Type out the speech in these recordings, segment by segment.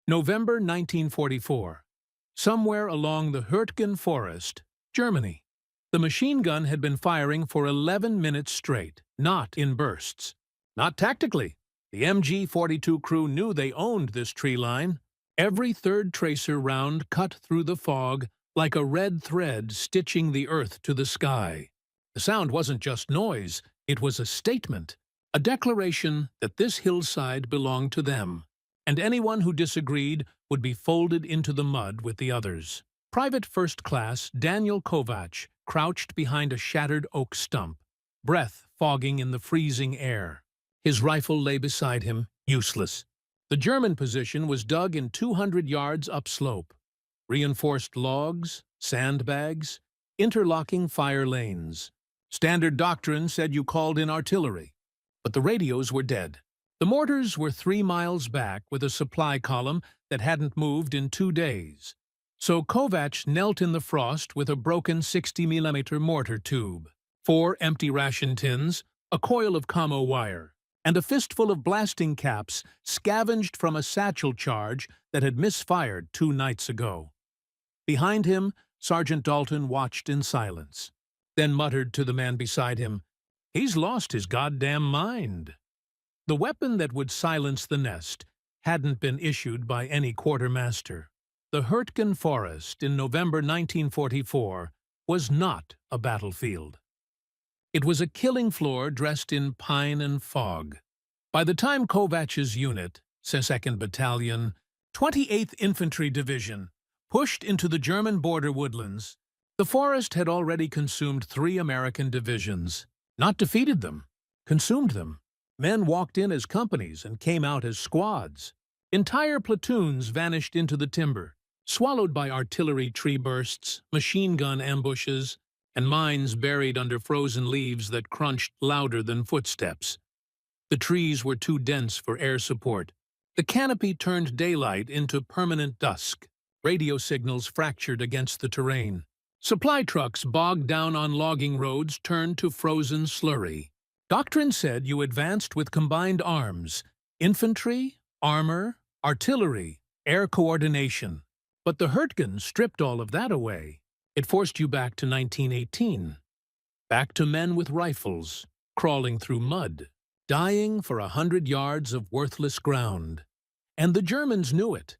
November 1944. Somewhere along the Hürtgen forest, Germany. The machine gun had been firing for 11 minutes straight, not in bursts. Not tactically. The MG-42 crew knew they owned this tree line. Every third tracer round cut through the fog like a red thread stitching the earth to the sky. The sound wasn't just noise, it was a statement, a declaration that this hillside belonged to them, and anyone who disagreed would be folded into the mud with the others. Private First Class Daniel Kovac crouched behind a shattered oak stump, breath fogging in the freezing air. His rifle lay beside him, useless. The German position was dug in 200 yards upslope. Reinforced logs, sandbags, interlocking fire lanes. Standard doctrine said you called in artillery, but the radios were dead. The mortars were 3 miles back with a supply column that hadn't moved in 2 days. So Kovac knelt in the frost with a broken 60mm mortar tube, 4 empty ration tins, a coil of camo wire, and a fistful of blasting caps scavenged from a satchel charge that had misfired 2 nights ago. Behind him, Sergeant Dalton watched in silence, then muttered to the man beside him, "He's lost his goddamn mind." The weapon that would silence the nest hadn't been issued by any quartermaster. The Hürtgen forest in November 1944 was not a battlefield. It was a killing floor dressed in pine and fog. By the time Kovac's unit, 2nd Battalion, 28th Infantry Division, pushed into the German border woodlands, the forest had already consumed 3 American divisions. Not defeated them, consumed them. Men walked in as companies and came out as squads. Entire platoons vanished into the timber, swallowed by artillery tree bursts, machine gun ambushes, and mines buried under frozen leaves that crunched louder than footsteps. The trees were too dense for air support. The canopy turned daylight into permanent dusk. Radio signals fractured against the terrain. Supply trucks bogged down on logging roads turned to frozen slurry. Doctrine said you advanced with combined arms, infantry, armor, artillery, air coordination. But the Hürtgen stripped all of that away. It forced you back to 1918. Back to men with rifles, crawling through mud, dying for 100 yards of worthless ground. And the Germans knew it.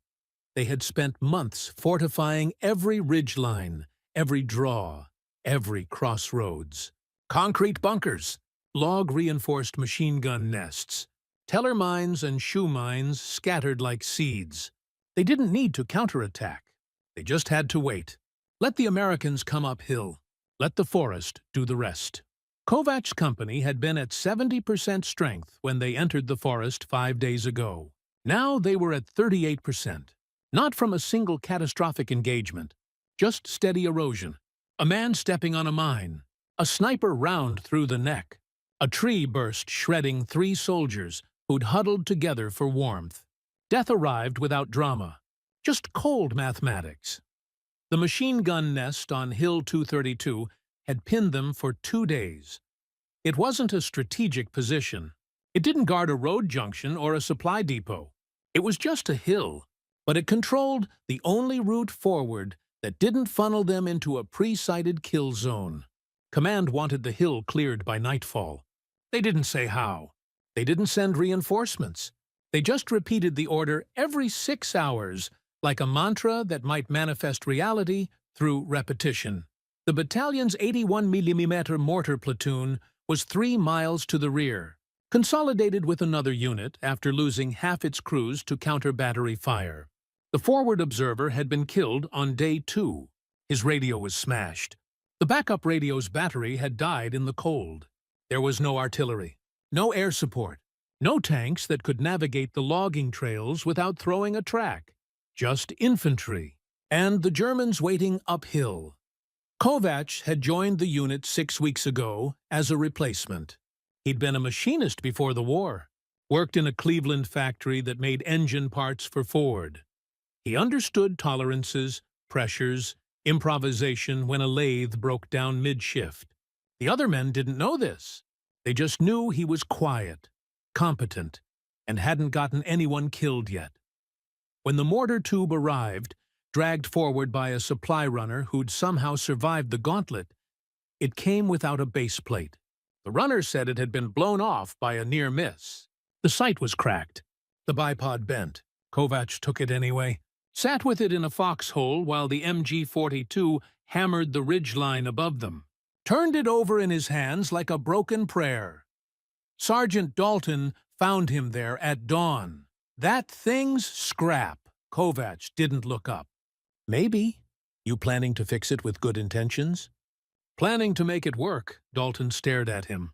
They had spent months fortifying every ridgeline, every draw, every crossroads. Concrete bunkers, log-reinforced machine gun nests, teller mines and shoe mines scattered like seeds. They didn't need to counterattack. They just had to wait. Let the Americans come uphill. Let the forest do the rest. Kovac's company had been at 70% strength when they entered the forest 5 days ago. Now they were at 38%. Not from a single catastrophic engagement, just steady erosion. A man stepping on a mine, a sniper round through the neck, a tree burst shredding 3 soldiers who'd huddled together for warmth. Death arrived without drama, just cold mathematics. The machine gun nest on Hill 232 had pinned them for 2 days. It wasn't a strategic position. It didn't guard a road junction or a supply depot. It was just a hill, but it controlled the only route forward that didn't funnel them into a pre-sighted kill zone. Command wanted the hill cleared by nightfall. They didn't say how. They didn't send reinforcements. They just repeated the order every 6 hours, like a mantra that might manifest reality through repetition. The battalion's 81mm mortar platoon was 3 miles to the rear, consolidated with another unit after losing half its crews to counter battery fire. The forward observer had been killed on day 2. His radio was smashed. The backup radio's battery had died in the cold. There was no artillery, no air support, no tanks that could navigate the logging trails without throwing a track. Just infantry, and the Germans waiting uphill. Kovac had joined the unit 6 weeks ago as a replacement. He'd been a machinist before the war, worked in a Cleveland factory that made engine parts for Ford. He understood tolerances, pressures, improvisation when a lathe broke down mid-shift. The other men didn't know this. They just knew he was quiet, competent, and hadn't gotten anyone killed yet. When the mortar tube arrived, dragged forward by a supply runner who'd somehow survived the gauntlet, it came without a base plate. The runner said it had been blown off by a near miss. The sight was cracked. The bipod bent. Kovacs took it anyway, sat with it in a foxhole while the MG-42 hammered the ridgeline above them, turned it over in his hands like a broken prayer. Sergeant Dalton found him there at dawn. That thing's scrap. Kovacs didn't look up. Maybe. You planning to fix it with good intentions? Planning to make it work, Dalton stared at him.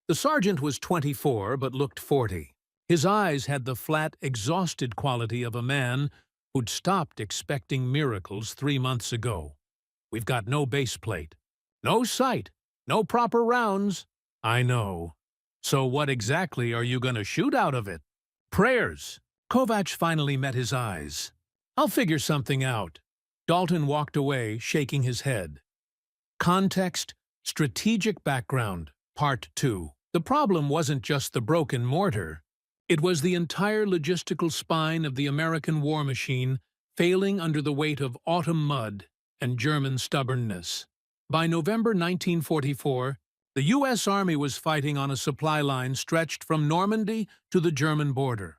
The sergeant was 24 but looked 40. His eyes had the flat, exhausted quality of a man who'd stopped expecting miracles 3 months ago. We've got no base plate. No sight. No proper rounds. I know. So what exactly are you going to shoot out of it? Prayers. Kovacs finally met his eyes. I'll figure something out. Dalton walked away, shaking his head. Context, strategic background, part 2. The problem wasn't just the broken mortar. It was the entire logistical spine of the American war machine failing under the weight of autumn mud and German stubbornness. By November 1944, the U.S. Army was fighting on a supply line stretched from Normandy to the German border.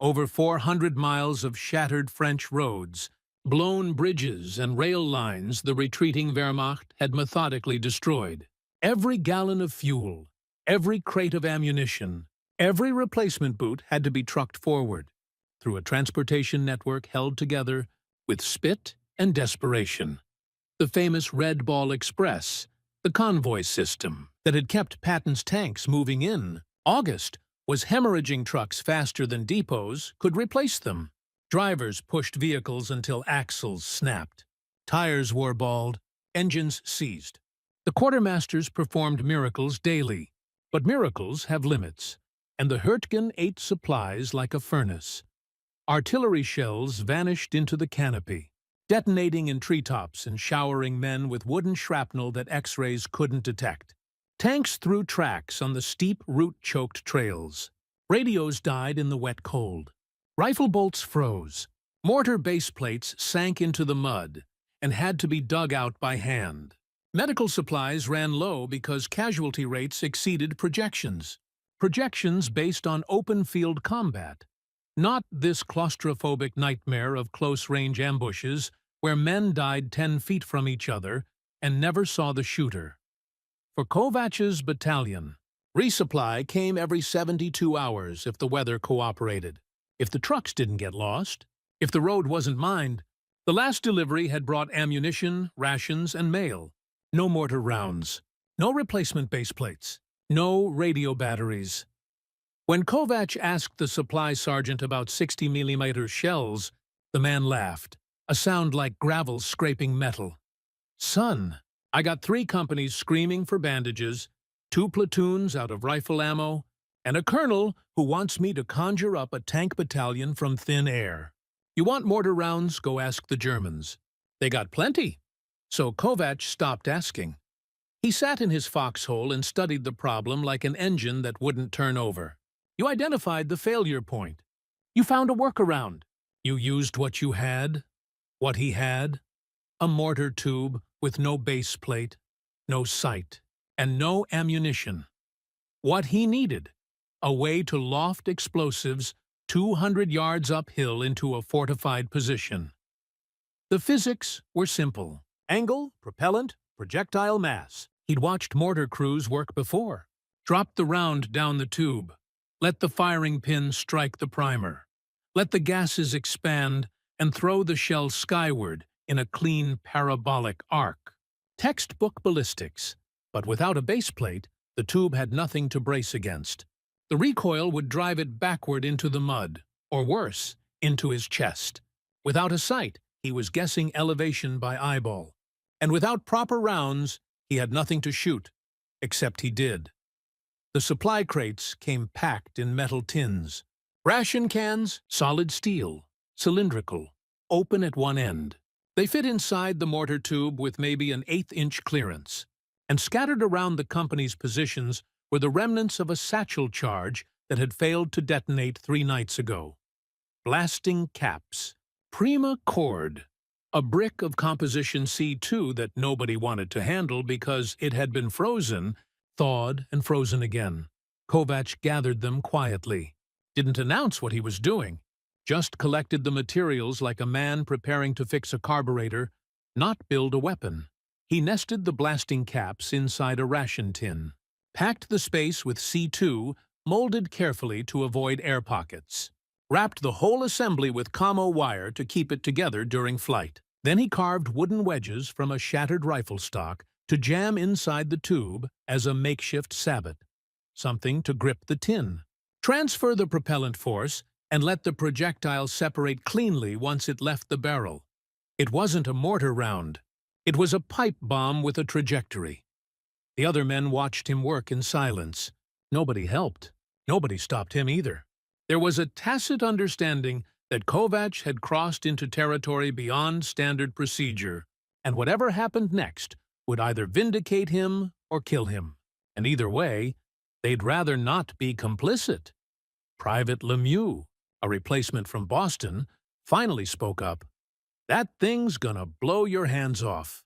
Over 400 miles of shattered French roads, blown bridges and rail lines the retreating Wehrmacht had methodically destroyed. Every gallon of fuel, every crate of ammunition, every replacement boot had to be trucked forward, through a transportation network held together with spit and desperation. The famous Red Ball Express, the convoy system that had kept Patton's tanks moving in August, was hemorrhaging trucks faster than depots could replace them. Drivers pushed vehicles until axles snapped. Tires wore bald, engines seized. The quartermasters performed miracles daily, but miracles have limits, and the Hurtgen ate supplies like a furnace. Artillery shells vanished into the canopy, detonating in treetops and showering men with wooden shrapnel that X-rays couldn't detect. Tanks threw tracks on the steep, root-choked trails. Radios died in the wet cold. Rifle bolts froze. Mortar base plates sank into the mud and had to be dug out by hand. Medical supplies ran low because casualty rates exceeded projections. Projections based on open-field combat, not this claustrophobic nightmare of close-range ambushes where men died 10 feet from each other and never saw the shooter. For Kovacs's battalion, resupply came every 72 hours if the weather cooperated, if the trucks didn't get lost, if the road wasn't mined. The last delivery had brought ammunition, rations, and mail. No mortar rounds, no replacement base plates, no radio batteries. When Kovacs asked the supply sergeant about 60mm shells, the man laughed, a sound like gravel scraping metal. Son, I got 3 companies screaming for bandages, 2 platoons out of rifle ammo, and a colonel who wants me to conjure up a tank battalion from thin air. You want mortar rounds? Go ask the Germans. They got plenty. So Kovacs stopped asking. He sat in his foxhole and studied the problem like an engine that wouldn't turn over. You identified the failure point. You found a workaround. You used what you had, what he had, a mortar tube with no base plate, no sight, and no ammunition. What he needed, a way to loft explosives 200 yards uphill into a fortified position. The physics were simple. Angle, propellant, projectile mass. He'd watched mortar crews work before. Drop the round down the tube. Let the firing pin strike the primer. Let the gases expand and throw the shell skyward in a clean parabolic arc. Textbook ballistics, but without a base plate, the tube had nothing to brace against. The recoil would drive it backward into the mud, or worse, into his chest. Without a sight, he was guessing elevation by eyeball. And without proper rounds, he had nothing to shoot, except he did. The supply crates came packed in metal tins. Ration cans, solid steel, cylindrical, open at one end. They fit inside the mortar tube with maybe an 1/8-inch clearance. And scattered around the company's positions were the remnants of a satchel charge that had failed to detonate 3 nights ago. Blasting caps, Prima cord, a brick of composition C2 that nobody wanted to handle because it had been frozen, thawed and frozen again. Kovac gathered them quietly. Didn't announce what he was doing. Just collected the materials like a man preparing to fix a carburetor, not build a weapon. He nested the blasting caps inside a ration tin. Packed the space with C2, molded carefully to avoid air pockets. Wrapped the whole assembly with commo wire to keep it together during flight. Then he carved wooden wedges from a shattered rifle stock to jam inside the tube as a makeshift sabot. Something to grip the tin. Transfer the propellant force and let the projectile separate cleanly once it left the barrel. It wasn't a mortar round. It was a pipe bomb with a trajectory. The other men watched him work in silence. Nobody helped. Nobody stopped him either. There was a tacit understanding that Kovac had crossed into territory beyond standard procedure, and whatever happened next would either vindicate him or kill him. And either way, they'd rather not be complicit. Private Lemieux, a replacement from Boston, finally spoke up. "That thing's gonna blow your hands off."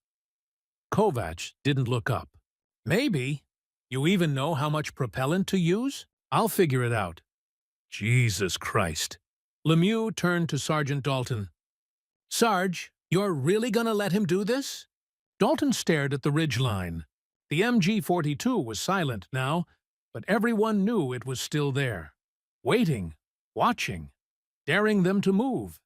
Kovac didn't look up. "Maybe. You even know how much propellant to use? I'll figure it out." Jesus Christ. Lemieux turned to Sergeant Dalton. "Sarge, you're really gonna let him do this?" Dalton stared at the ridge line. The MG-42 was silent now, but everyone knew it was still there. Waiting, watching, daring them to move.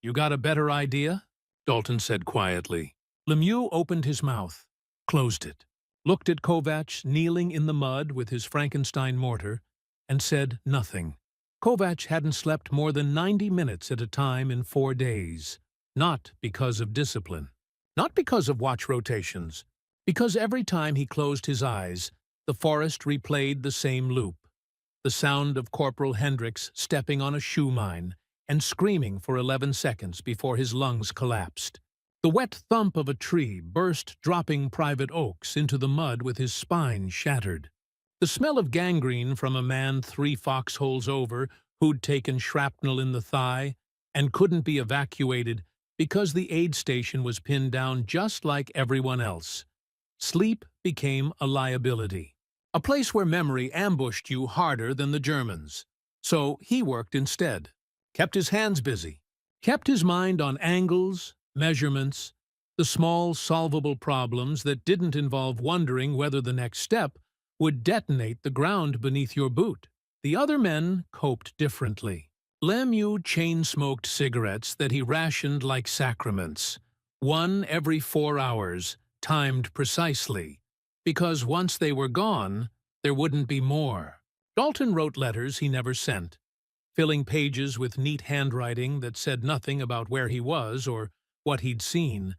"You got a better idea?" Dalton said quietly. Lemieux opened his mouth, closed it, looked at Kovac kneeling in the mud with his Frankenstein mortar, and said nothing. Kovac hadn't slept more than 90 minutes at a time in 4 days. Not because of discipline. Not because of watch rotations. Because every time he closed his eyes, the forest replayed the same loop. The sound of Corporal Hendricks stepping on a shoe mine and screaming for 11 seconds before his lungs collapsed. The wet thump of a tree burst dropping Private Oakes into the mud with his spine shattered. The smell of gangrene from a man 3 foxholes over who'd taken shrapnel in the thigh and couldn't be evacuated because the aid station was pinned down just like everyone else. Sleep became a liability. A place where memory ambushed you harder than the Germans. So he worked instead. Kept his hands busy. Kept his mind on angles, measurements, the small solvable problems that didn't involve wondering whether the next step would detonate the ground beneath your boot. The other men coped differently. Lemieux chain-smoked cigarettes that he rationed like sacraments, 1 every 4 hours, timed precisely, because once they were gone, there wouldn't be more. Dalton wrote letters he never sent, filling pages with neat handwriting that said nothing about where he was or what he'd seen,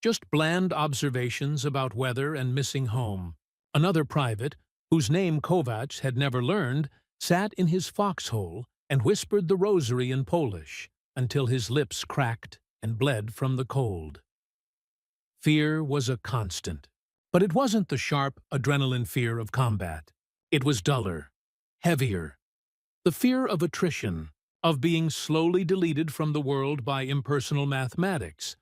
just bland observations about weather and missing home. Another private, whose name Kovac had never learned, sat in his foxhole and whispered the rosary in Polish until his lips cracked and bled from the cold. Fear was a constant, but it wasn't the sharp adrenaline fear of combat. It was duller, heavier. The fear of attrition, of being slowly deleted from the world by impersonal mathematics,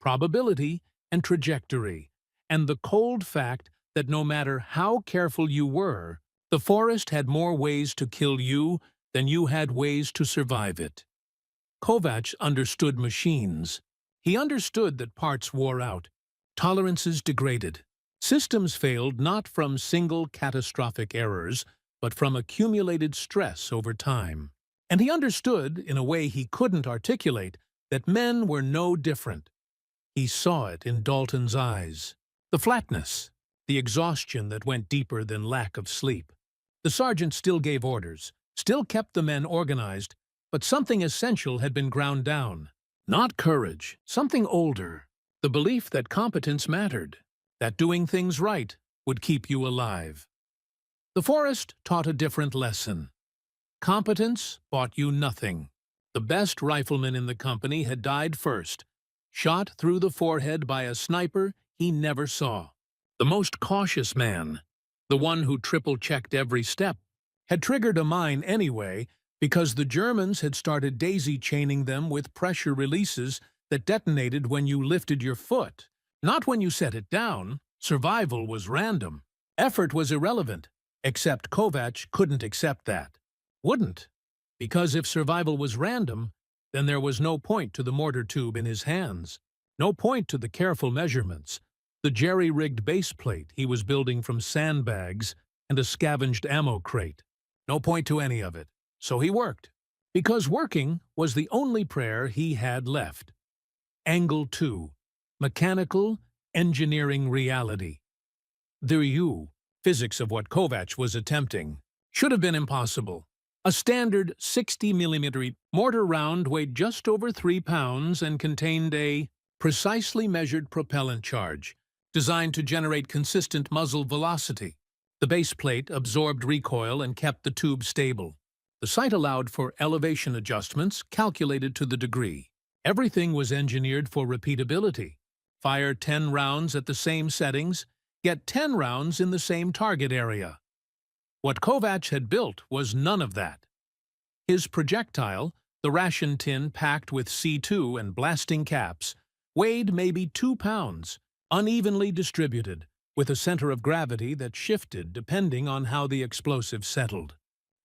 probability and trajectory, and the cold fact that no matter how careful you were, the forest had more ways to kill you than you had ways to survive it. Kovac understood machines. He understood that parts wore out, tolerances degraded. Systems failed not from single catastrophic errors, but from accumulated stress over time. And he understood, in a way he couldn't articulate, that men were no different. He saw it in Dalton's eyes. The flatness, the exhaustion that went deeper than lack of sleep. The sergeant still gave orders, still kept the men organized, but something essential had been ground down. Not courage, something older. The belief that competence mattered, that doing things right would keep you alive. The forest taught a different lesson. Competence bought you nothing. The best rifleman in the company had died first, shot through the forehead by a sniper he never saw. The most cautious man, the one who triple-checked every step, had triggered a mine anyway, Because the Germans had started daisy-chaining them with pressure releases that detonated when you lifted your foot, not when you set it down. Survival was random. Effort was irrelevant, except Kovacs couldn't accept that. Wouldn't. Because if survival was random, then there was no point to the mortar tube in his hands. No point to the careful measurements, the jerry-rigged base plate he was building from sandbags and a scavenged ammo crate. No point to any of it. So he worked. Because working was the only prayer he had left. Angle 2. Mechanical engineering reality. The physics of what Kovacs was attempting should have been impossible. A standard 60mm mortar round weighed just over 3 pounds and contained a precisely measured propellant charge, designed to generate consistent muzzle velocity. The base plate absorbed recoil and kept the tube stable. The sight allowed for elevation adjustments calculated to the degree. Everything was engineered for repeatability. Fire 10 rounds at the same settings, get 10 rounds in the same target area. What Kovacs had built was none of that. His projectile, the ration tin packed with C2 and blasting caps, weighed maybe 2 pounds, unevenly distributed, with a center of gravity that shifted depending on how the explosive settled.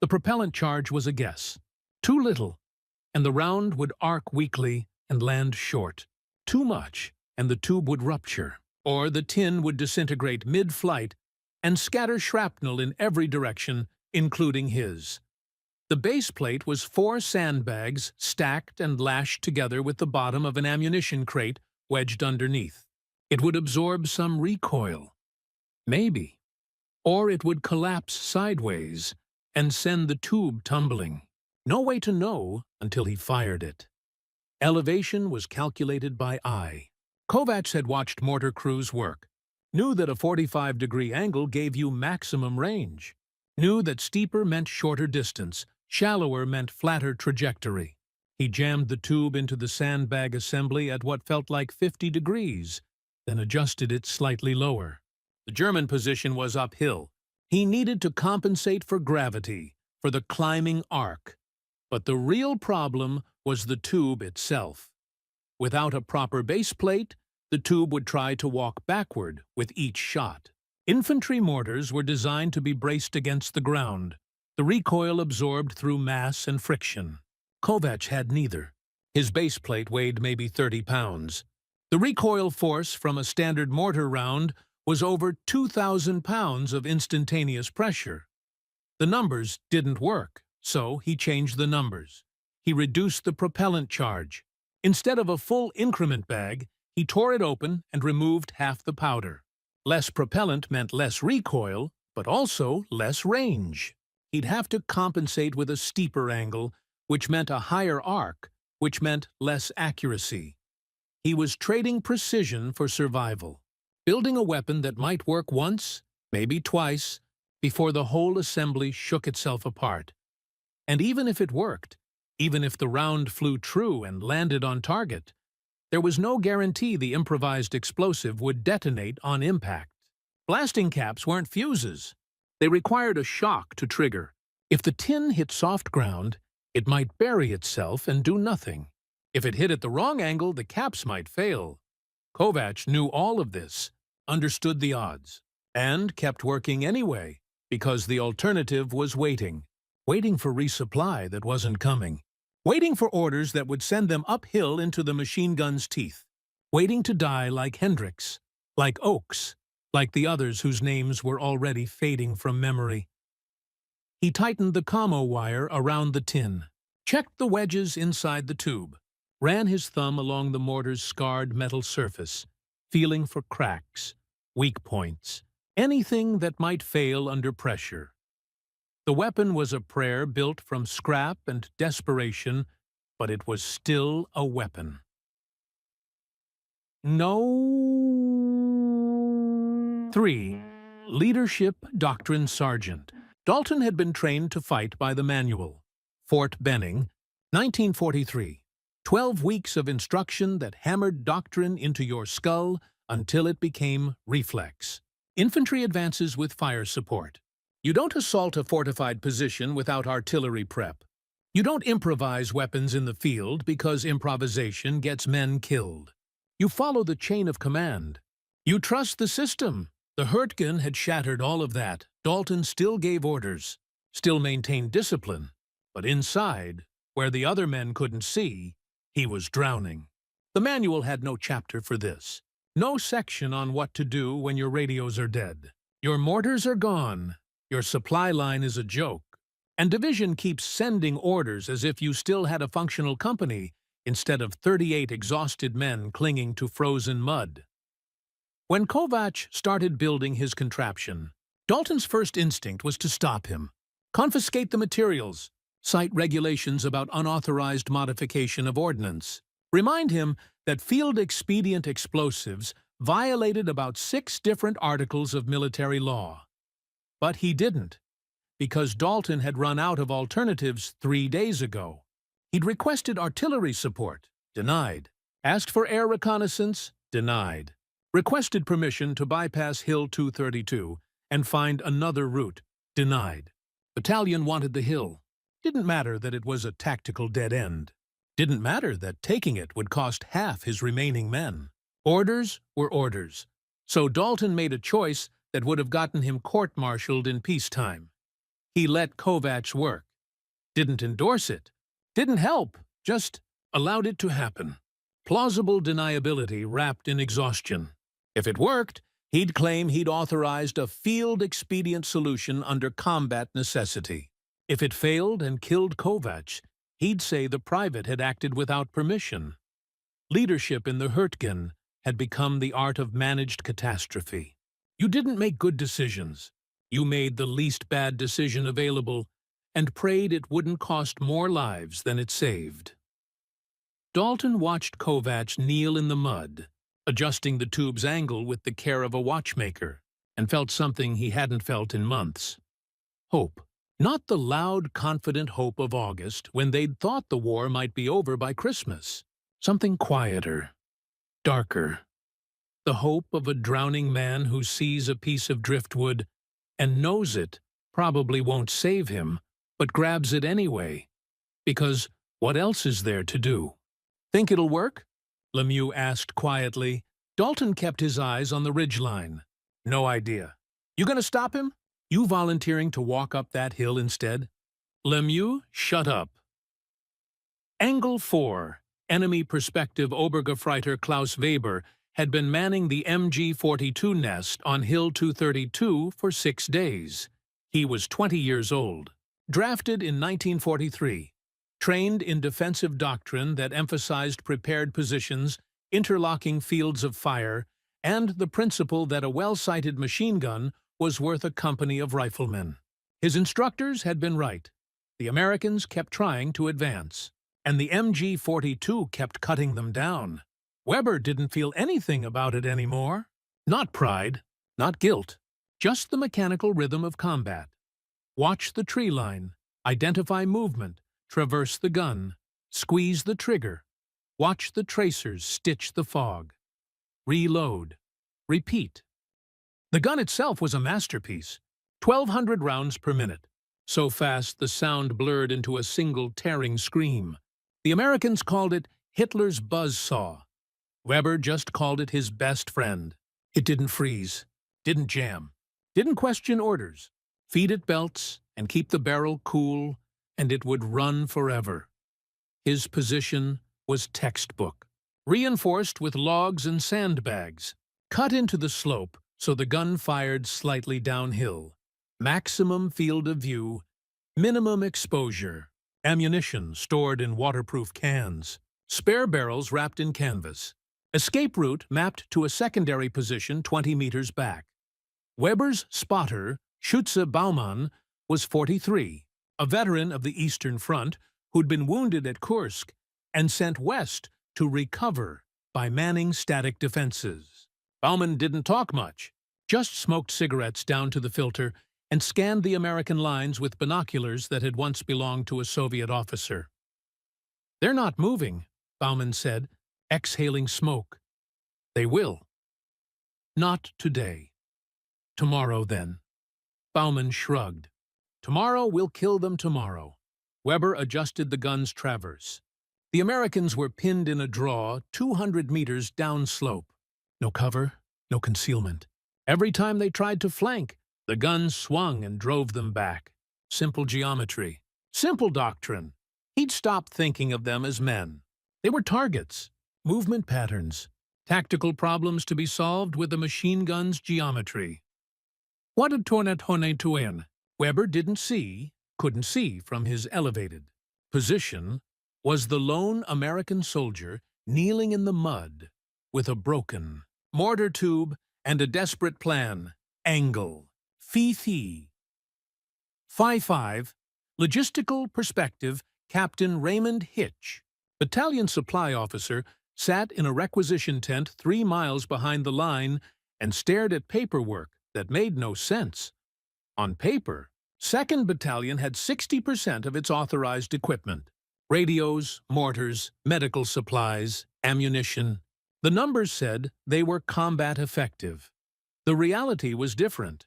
The propellant charge was a guess. Too little, and the round would arc weakly and land short. Too much, and the tube would rupture, or the tin would disintegrate mid-flight and scatter shrapnel in every direction, including his. The base plate was 4 sandbags stacked and lashed together with the bottom of an ammunition crate wedged underneath. It would absorb some recoil. Maybe. Or it would collapse sideways and send the tube tumbling. No way to know until he fired it. Elevation was calculated by eye. Kovacs had watched mortar crews work, knew that a 45-degree angle gave you maximum range, knew that steeper meant shorter distance, shallower meant flatter trajectory. He jammed the tube into the sandbag assembly at what felt like 50 degrees, then adjusted it slightly lower. The German position was uphill. He needed to compensate for gravity, for the climbing arc. But the real problem was the tube itself. Without a proper base plate, the tube would try to walk backward with each shot. Infantry mortars were designed to be braced against the ground, the recoil absorbed through mass and friction. Kovacs had neither. His base plate weighed maybe 30 pounds. The recoil force from a standard mortar round was over 2,000 pounds of instantaneous pressure. The numbers didn't work, so he changed the numbers. He reduced the propellant charge. Instead of a full increment bag, he tore it open and removed half the powder. Less propellant meant less recoil, but also less range. He'd have to compensate with a steeper angle, which meant a higher arc, which meant less accuracy. He was trading precision for survival, building a weapon that might work once, maybe twice, before the whole assembly shook itself apart. And even if it worked, even if the round flew true and landed on target, there was no guarantee the improvised explosive would detonate on impact. Blasting caps weren't fuses. They required a shock to trigger. If the tin hit soft ground, it might bury itself and do nothing. If it hit at the wrong angle, the caps might fail. Kovacs knew all of this, understood the odds, and kept working anyway, because the alternative was waiting. Waiting for resupply that wasn't coming. Waiting for orders that would send them uphill into the machine gun's teeth. Waiting to die like Hendricks, like Oakes, like the others whose names were already fading from memory. He tightened the commo wire around the tin, checked the wedges inside the tube, ran his thumb along the mortar's scarred metal surface, feeling for cracks, weak points, anything that might fail under pressure. The weapon was a prayer built from scrap and desperation, but it was still a weapon. No. 3. Leadership Doctrine Sergeant. Dalton had been trained to fight by the manual. Fort Benning, 1943. 12 weeks of instruction that hammered doctrine into your skull until it became reflex. Infantry advances with fire support. You don't assault a fortified position without artillery prep. You don't improvise weapons in the field because improvisation gets men killed. You follow the chain of command. You trust the system. The Hurtgen had shattered all of that. Dalton still gave orders, still maintained discipline, but inside, where the other men couldn't see, he was drowning. The manual had no chapter for this. No section on what to do when your radios are dead. Your mortars are gone. Your supply line is a joke. And Division keeps sending orders as if you still had a functional company instead of 38 exhausted men clinging to frozen mud. When Kovac started building his contraption, Dalton's first instinct was to stop him, confiscate the materials, cite regulations about unauthorized modification of ordnance, remind him that field-expedient explosives violated about 6 different articles of military law. But he didn't, because Dalton had run out of alternatives 3 days ago. He'd requested artillery support, denied. Asked for air reconnaissance, denied. Requested permission to bypass Hill 232 and find another route, denied. Battalion wanted the hill. Didn't matter that it was a tactical dead end. Didn't matter that taking it would cost half his remaining men. Orders were orders. So Dalton made a choice that would have gotten him court-martialed in peacetime. He let Kovac work. Didn't endorse it. Didn't help. Just allowed it to happen. Plausible deniability wrapped in exhaustion. If it worked, he'd claim he'd authorized a field-expedient solution under combat necessity. If it failed and killed Kovac, he'd say the private had acted without permission. Leadership in the Hurtgen had become the art of managed catastrophe. You didn't make good decisions. You made the least bad decision available and prayed it wouldn't cost more lives than it saved. Dalton watched Kovac kneel in the mud, adjusting the tube's angle with the care of a watchmaker, and felt something he hadn't felt in months. Hope. Not the loud, confident hope of August when they'd thought the war might be over by Christmas. Something quieter, darker. The hope of a drowning man who sees a piece of driftwood and knows it probably won't save him, but grabs it anyway. Because what else is there to do? Think it'll work? Lemieux asked quietly. Dalton kept his eyes on the ridgeline. No idea. You gonna stop him? You volunteering to walk up that hill instead? Lemieux, shut up. Angle 4, enemy perspective Obergefreiter Klaus Weber had been manning the MG-42 nest on Hill 232 for 6 days. He was 20 years old. Drafted in 1943. Trained in defensive doctrine that emphasized prepared positions, interlocking fields of fire, and the principle that a well-sighted machine gun was worth a company of riflemen. His instructors had been right. The Americans kept trying to advance, and the MG-42 kept cutting them down. Weber didn't feel anything about it anymore. Not pride, not guilt, just the mechanical rhythm of combat. Watch the tree line, identify movement, traverse the gun, squeeze the trigger, watch the tracers stitch the fog. Reload. Repeat. The gun itself was a masterpiece, 1,200 rounds per minute, so fast the sound blurred into a single tearing scream. The Americans called it Hitler's buzzsaw. Weber just called it his best friend. It didn't freeze, didn't jam, didn't question orders. Feed it belts and keep the barrel cool, and it would run forever. His position was textbook, reinforced with logs and sandbags, cut into the slope so the gun fired slightly downhill. Maximum field of view, minimum exposure, ammunition stored in waterproof cans, spare barrels wrapped in canvas, escape route mapped to a secondary position 20 meters back. Weber's spotter, Schütze Baumann, was 43, a veteran of the Eastern Front who'd been wounded at Kursk and sent west to recover by manning static defenses. Baumann didn't talk much, just smoked cigarettes down to the filter and scanned the American lines with binoculars that had once belonged to a Soviet officer. "They're not moving," Baumann said, exhaling smoke. "They will." "Not today." "Tomorrow, then." Baumann shrugged. "Tomorrow we'll kill them tomorrow." Weber adjusted the gun's traverse. The Americans were pinned in a draw 200 meters downslope. No cover, no concealment. Every time they tried to flank, the gun swung and drove them back. Simple geometry. Simple doctrine. He'd stopped thinking of them as men. They were targets, movement patterns, tactical problems to be solved with the machine gun's geometry. What a tornatone to win. Weber couldn't see from his elevated position, was the lone American soldier kneeling in the mud with a broken mortar tube and a desperate plan. Angle. Fee. 5-5. Logistical perspective. Captain Raymond Hitch, battalion supply officer, sat in a requisition tent 3 miles behind the line and stared at paperwork that made no sense. On paper, 2nd Battalion had 60% of its authorized equipment. Radios, mortars, medical supplies, ammunition. The numbers said they were combat effective. The reality was different.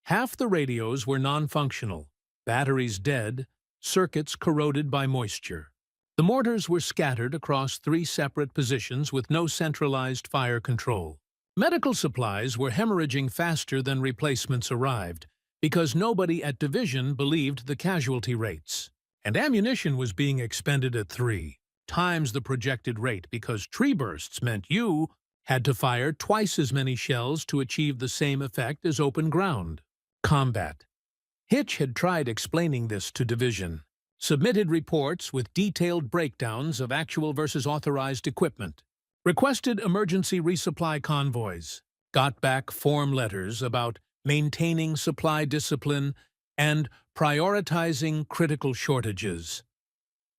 Half the radios were non-functional, batteries dead, circuits corroded by moisture. The mortars were scattered across 3 separate positions with no centralized fire control. Medical supplies were hemorrhaging faster than replacements arrived because nobody at division believed the casualty rates. And ammunition was being expended at 3 times the projected rate because tree bursts meant you had to fire twice as many shells to achieve the same effect as open ground. Combat. Hitch had tried explaining this to division, submitted reports with detailed breakdowns of actual versus authorized equipment, requested emergency resupply convoys, got back form letters about maintaining supply discipline and prioritizing critical shortages.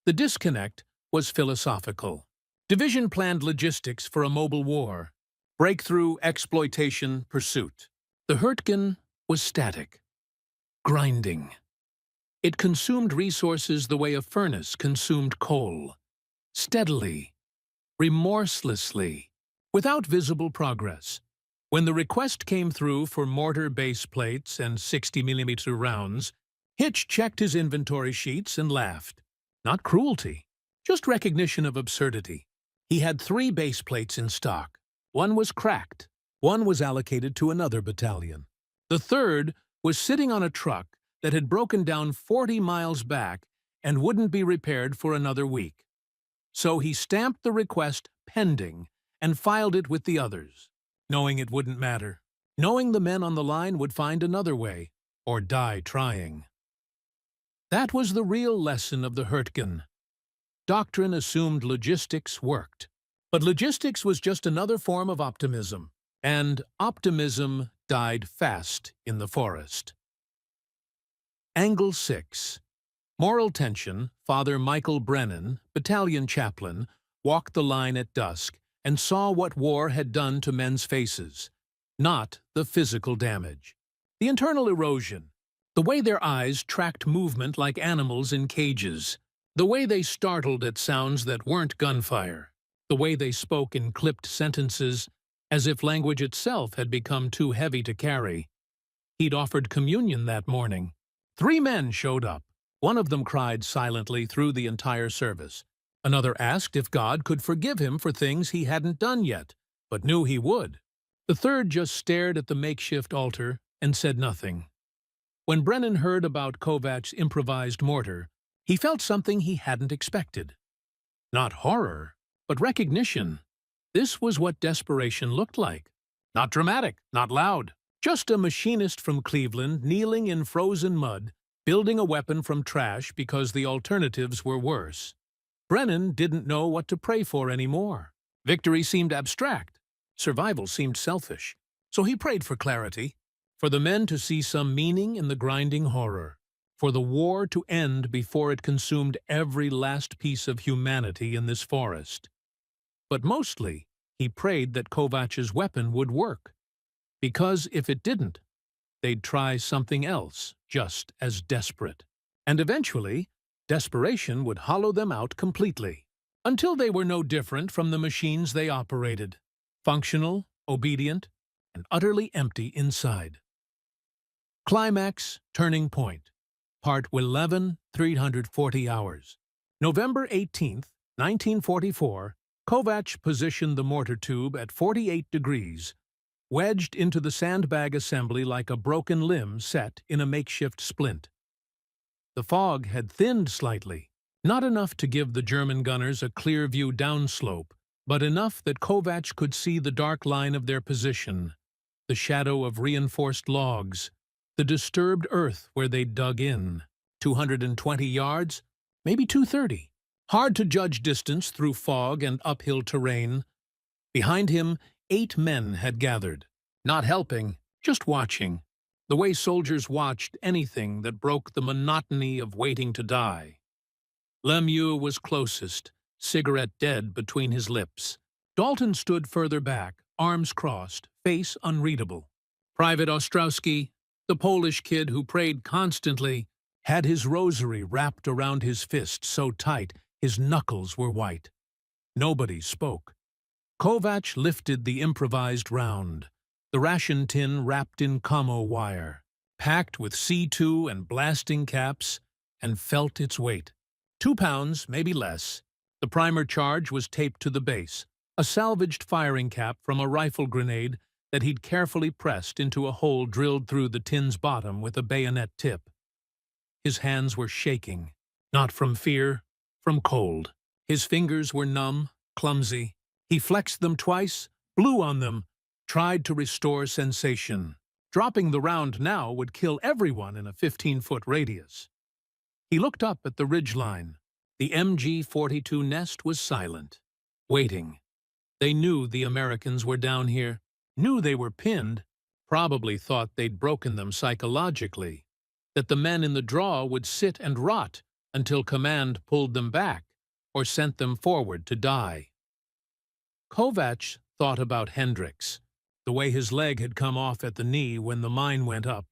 The disconnect was philosophical. Division planned logistics for a mobile war, breakthrough, exploitation, pursuit. The Hurtgen was static, grinding. It consumed resources the way a furnace consumed coal, steadily, remorselessly, without visible progress. When the request came through for mortar base plates and 60mm rounds, Hitch checked his inventory sheets and laughed. Not cruelty, just recognition of absurdity. He had 3 base plates in stock. One was cracked. One was allocated to another battalion. The third was sitting on a truck that had broken down 40 miles back and wouldn't be repaired for another week. So he stamped the request pending and filed it with the others, knowing it wouldn't matter, knowing the men on the line would find another way, or die trying. That was the real lesson of the Hurtgen. Doctrine assumed logistics worked, but logistics was just another form of optimism, and optimism died fast in the forest. Angle 6. Moral tension. Father Michael Brennan, battalion chaplain, walked the line at dusk and saw what war had done to men's faces. Not the physical damage. The internal erosion. The way their eyes tracked movement like animals in cages. The way they startled at sounds that weren't gunfire. The way they spoke in clipped sentences, as if language itself had become too heavy to carry. He'd offered communion that morning. 3 men showed up. One of them cried silently through the entire service. Another asked if God could forgive him for things he hadn't done yet, but knew he would. The third just stared at the makeshift altar and said nothing. When Brennan heard about Kovach's improvised mortar, he felt something he hadn't expected. Not horror, but recognition. This was what desperation looked like. Not dramatic, not loud. Just a machinist from Cleveland kneeling in frozen mud, building a weapon from trash because the alternatives were worse. Brennan didn't know what to pray for anymore. Victory seemed abstract. Survival seemed selfish. So he prayed for clarity, for the men to see some meaning in the grinding horror, for the war to end before it consumed every last piece of humanity in this forest. But mostly, he prayed that Kovach's weapon would work, because if it didn't, they'd try something else just as desperate. And eventually, desperation would hollow them out completely, until they were no different from the machines they operated, functional, obedient, and utterly empty inside. Climax, turning point. Part 11, 340 hours. November 18th, 1944, Kovacs positioned the mortar tube at 48 degrees, wedged into the sandbag assembly like a broken limb set in a makeshift splint. The fog had thinned slightly, not enough to give the German gunners a clear view downslope, but enough that Kovacs could see the dark line of their position, the shadow of reinforced logs, the disturbed earth where they'd dug in. 220 yards, maybe 230. Hard to judge distance through fog and uphill terrain. Behind him, 8 men had gathered, not helping, just watching, the way soldiers watched anything that broke the monotony of waiting to die. Lemieux was closest, cigarette dead between his lips. Dalton stood further back, arms crossed, face unreadable. Private Ostrowski, the Polish kid who prayed constantly, had his rosary wrapped around his fist so tight his knuckles were white. Nobody spoke. Kovacs lifted the improvised round, the ration tin wrapped in commo wire, packed with C2 and blasting caps, and felt its weight. 2 pounds, maybe less. The primer charge was taped to the base, a salvaged firing cap from a rifle grenade that he'd carefully pressed into a hole drilled through the tin's bottom with a bayonet tip. His hands were shaking, not from fear, from cold. His fingers were numb, clumsy. He flexed them twice, blew on them, tried to restore sensation. Dropping the round now would kill everyone in a 15-foot radius. He looked up at the ridgeline. The MG-42 nest was silent, waiting. They knew the Americans were down here, knew they were pinned, probably thought they'd broken them psychologically, that the men in the draw would sit and rot until command pulled them back or sent them forward to die. Kovacs thought about Hendricks, the way his leg had come off at the knee when the mine went up,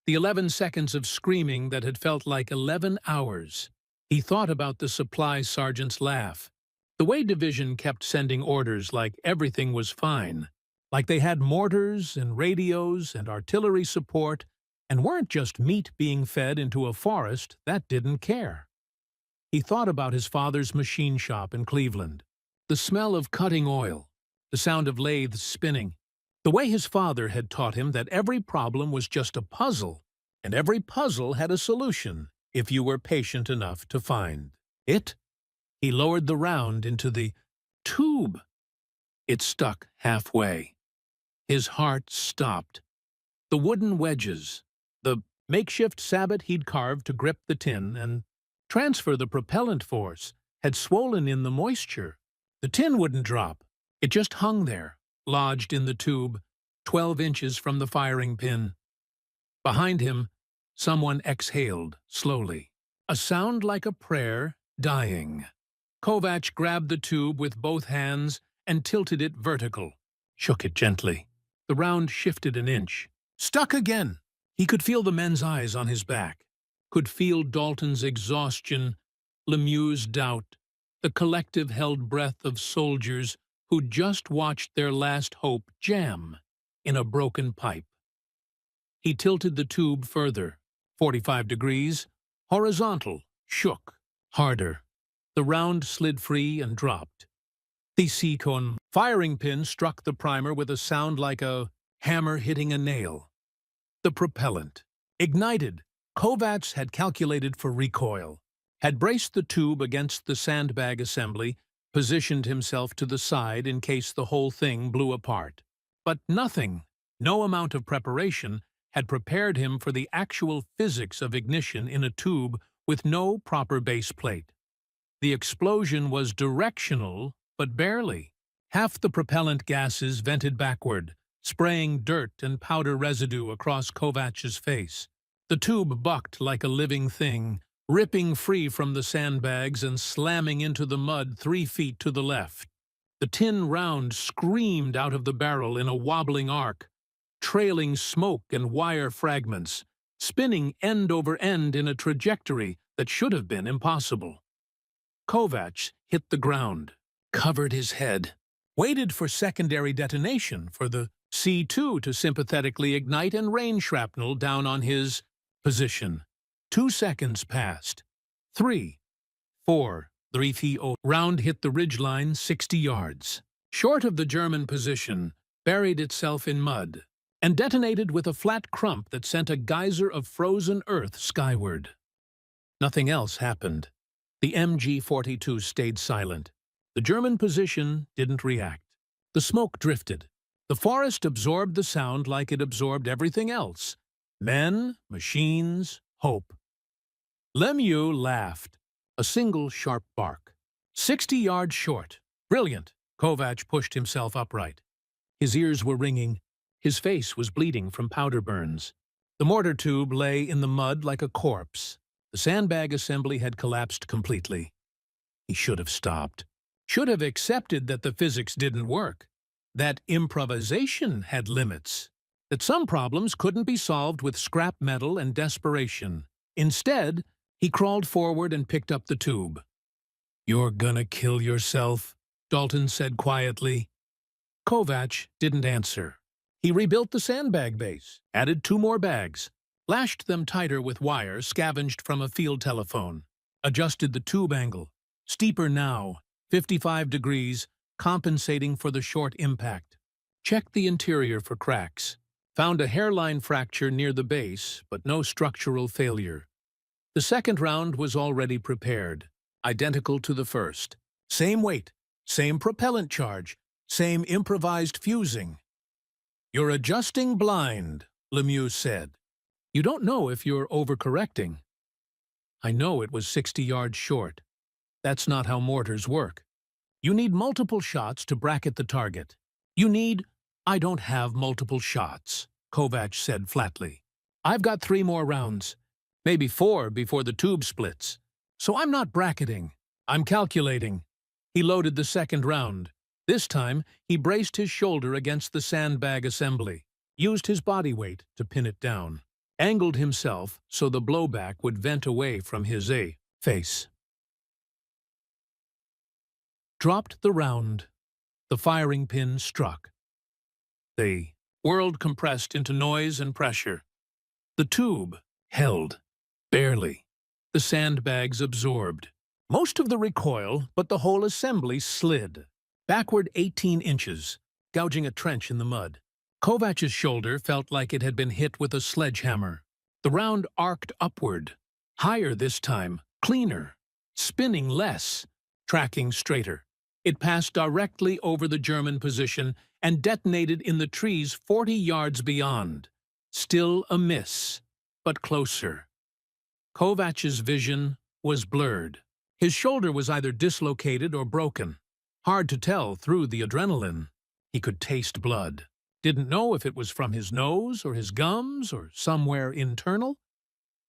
the 11 seconds of screaming that had felt like 11 hours. He thought about the supply sergeant's laugh, the way division kept sending orders like everything was fine, like they had mortars and radios and artillery support and weren't just meat being fed into a forest that didn't care. He thought about his father's machine shop in Cleveland, the smell of cutting oil, the sound of lathes spinning, the way his father had taught him that every problem was just a puzzle, and every puzzle had a solution if you were patient enough to find it. He lowered the round into the tube. It stuck halfway. His heart stopped. The wooden wedges, the makeshift sabot he'd carved to grip the tin and transfer the propellant force, had swollen in the moisture. The tin wouldn't drop. It just hung there, lodged in the tube, 12 inches from the firing pin. Behind him, someone exhaled slowly, a sound like a prayer dying. Kovacs grabbed the tube with both hands and tilted it vertical, shook it gently. The round shifted an inch. Stuck again! He could feel the men's eyes on his back, could feel Dalton's exhaustion, Lemieux's doubt, the collective held breath of soldiers who'd just watched their last hope jam in a broken pipe. He tilted the tube further, 45 degrees, horizontal, shook, harder. The round slid free and dropped. The C-cone firing pin struck the primer with a sound like a hammer hitting a nail. The propellant ignited. Kovacs had calculated for recoil, had braced the tube against the sandbag assembly, positioned himself to the side in case the whole thing blew apart. But nothing, no amount of preparation, had prepared him for the actual physics of ignition in a tube with no proper base plate. The explosion was directional, but barely. Half the propellant gases vented backward, spraying dirt and powder residue across Kovacs's face. The tube bucked like a living thing, ripping free from the sandbags and slamming into the mud 3 feet to the left. The tin round screamed out of the barrel in a wobbling arc, trailing smoke and wire fragments, spinning end over end in a trajectory that should have been impossible. Kovacs hit the ground, covered his head, waited for secondary detonation for the C2 to sympathetically ignite and rain shrapnel down on his position. 2 seconds passed. 3, 4, 3-0. Round hit the ridgeline 60 yards. Short of the German position, buried itself in mud, and detonated with a flat crump that sent a geyser of frozen earth skyward. Nothing else happened. The MG-42 stayed silent. The German position didn't react. The smoke drifted. The forest absorbed the sound like it absorbed everything else. Men, machines, hope. Lemieux laughed. A single sharp bark. 60 yards short. Brilliant. Kovac pushed himself upright. His ears were ringing. His face was bleeding from powder burns. The mortar tube lay in the mud like a corpse. The sandbag assembly had collapsed completely. He should have stopped. Should have accepted that the physics didn't work. That improvisation had limits. That some problems couldn't be solved with scrap metal and desperation. Instead, he crawled forward and picked up the tube. "You're gonna kill yourself," Dalton said quietly. Kovac didn't answer. He rebuilt the sandbag base, added 2 more bags, lashed them tighter with wire scavenged from a field telephone, adjusted the tube angle, steeper now, 55 degrees, compensating for the short impact. Checked the interior for cracks. Found a hairline fracture near the base, but no structural failure. The second round was already prepared, identical to the first. Same weight, same propellant charge, same improvised fusing. "You're adjusting blind," Lemieux said. "You don't know if you're overcorrecting." "I know it was 60 yards short. That's not how mortars work. You need multiple shots to bracket the target. You need—" "I don't have multiple shots," Kovac said flatly. "I've got 3 more rounds, maybe 4 before the tube splits. So I'm not bracketing. I'm calculating." He loaded the second round. This time, he braced his shoulder against the sandbag assembly, used his body weight to pin it down, angled himself so the blowback would vent away from his face. Dropped the round. The firing pin struck. The world compressed into noise and pressure. The tube held, barely. The sandbags absorbed. Most of the recoil, but the whole assembly slid. Backward 18 inches, gouging a trench in the mud. Kovac's shoulder felt like it had been hit with a sledgehammer. The round arced upward. Higher this time, cleaner, spinning less, tracking straighter. It passed directly over the German position and detonated in the trees 40 yards beyond. Still a miss, but closer. Kovac's vision was blurred. His shoulder was either dislocated or broken. Hard to tell through the adrenaline. He could taste blood. Didn't know if it was from his nose or his gums or somewhere internal.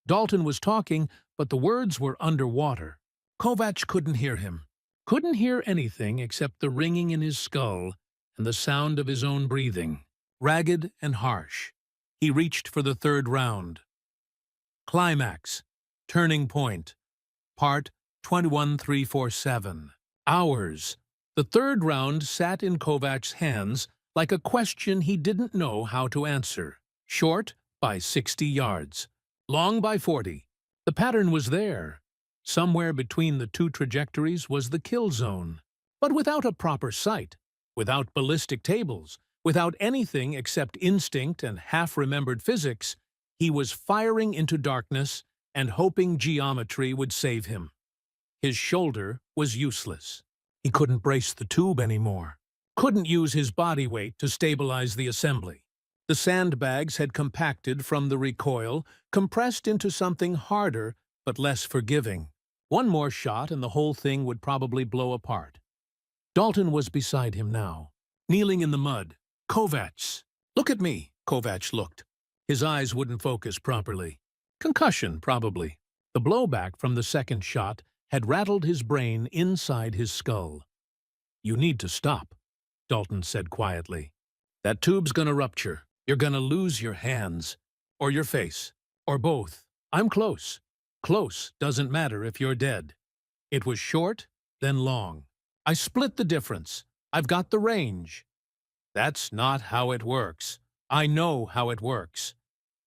Dalton was talking, but the words were underwater. Kovac couldn't hear him. Couldn't hear anything except the ringing in his skull and the sound of his own breathing, ragged and harsh. He reached for the third round. Climax. Turning point. Part 21347. Hours. The third round sat in Kovac's hands like a question he didn't know how to answer. Short by 60 yards. Long by 40. The pattern was there. Somewhere between the 2 trajectories was the kill zone. But without a proper sight, without ballistic tables, without anything except instinct and half-remembered physics, he was firing into darkness and hoping geometry would save him. His shoulder was useless. He couldn't brace the tube anymore. Couldn't use his body weight to stabilize the assembly. The sandbags had compacted from the recoil, compressed into something harder but less forgiving. One more shot and the whole thing would probably blow apart. Dalton was beside him now, kneeling in the mud. "Kovac! Look at me!" Kovac looked. His eyes wouldn't focus properly. Concussion, probably. The blowback from the second shot had rattled his brain inside his skull. "You need to stop," Dalton said quietly. "That tube's gonna rupture. You're gonna lose your hands. Or your face. Or both. I'm close. Close doesn't matter if you're dead." It was short, then long. "I split the difference. I've got the range." "That's not how it works. I know how it works."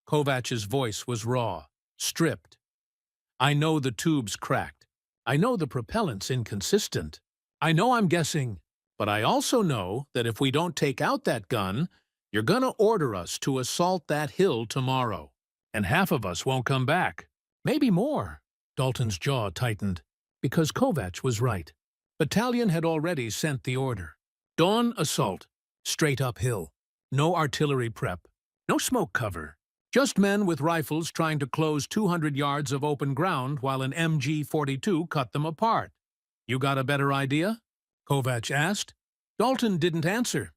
Kovac's voice was raw, stripped. I know the tube's cracked. I know the propellant's inconsistent. I know I'm guessing, but I also know that if we don't take out that gun, you're gonna order us to assault that hill tomorrow. And half of us won't come back. Maybe more. Dalton's jaw tightened, because Kovacs was right. Battalion had already sent the order. Dawn assault, straight uphill. No artillery prep, no smoke cover. Just men with rifles trying to close 200 yards of open ground while an MG-42 cut them apart. You got a better idea? Kovacs asked. Dalton didn't answer.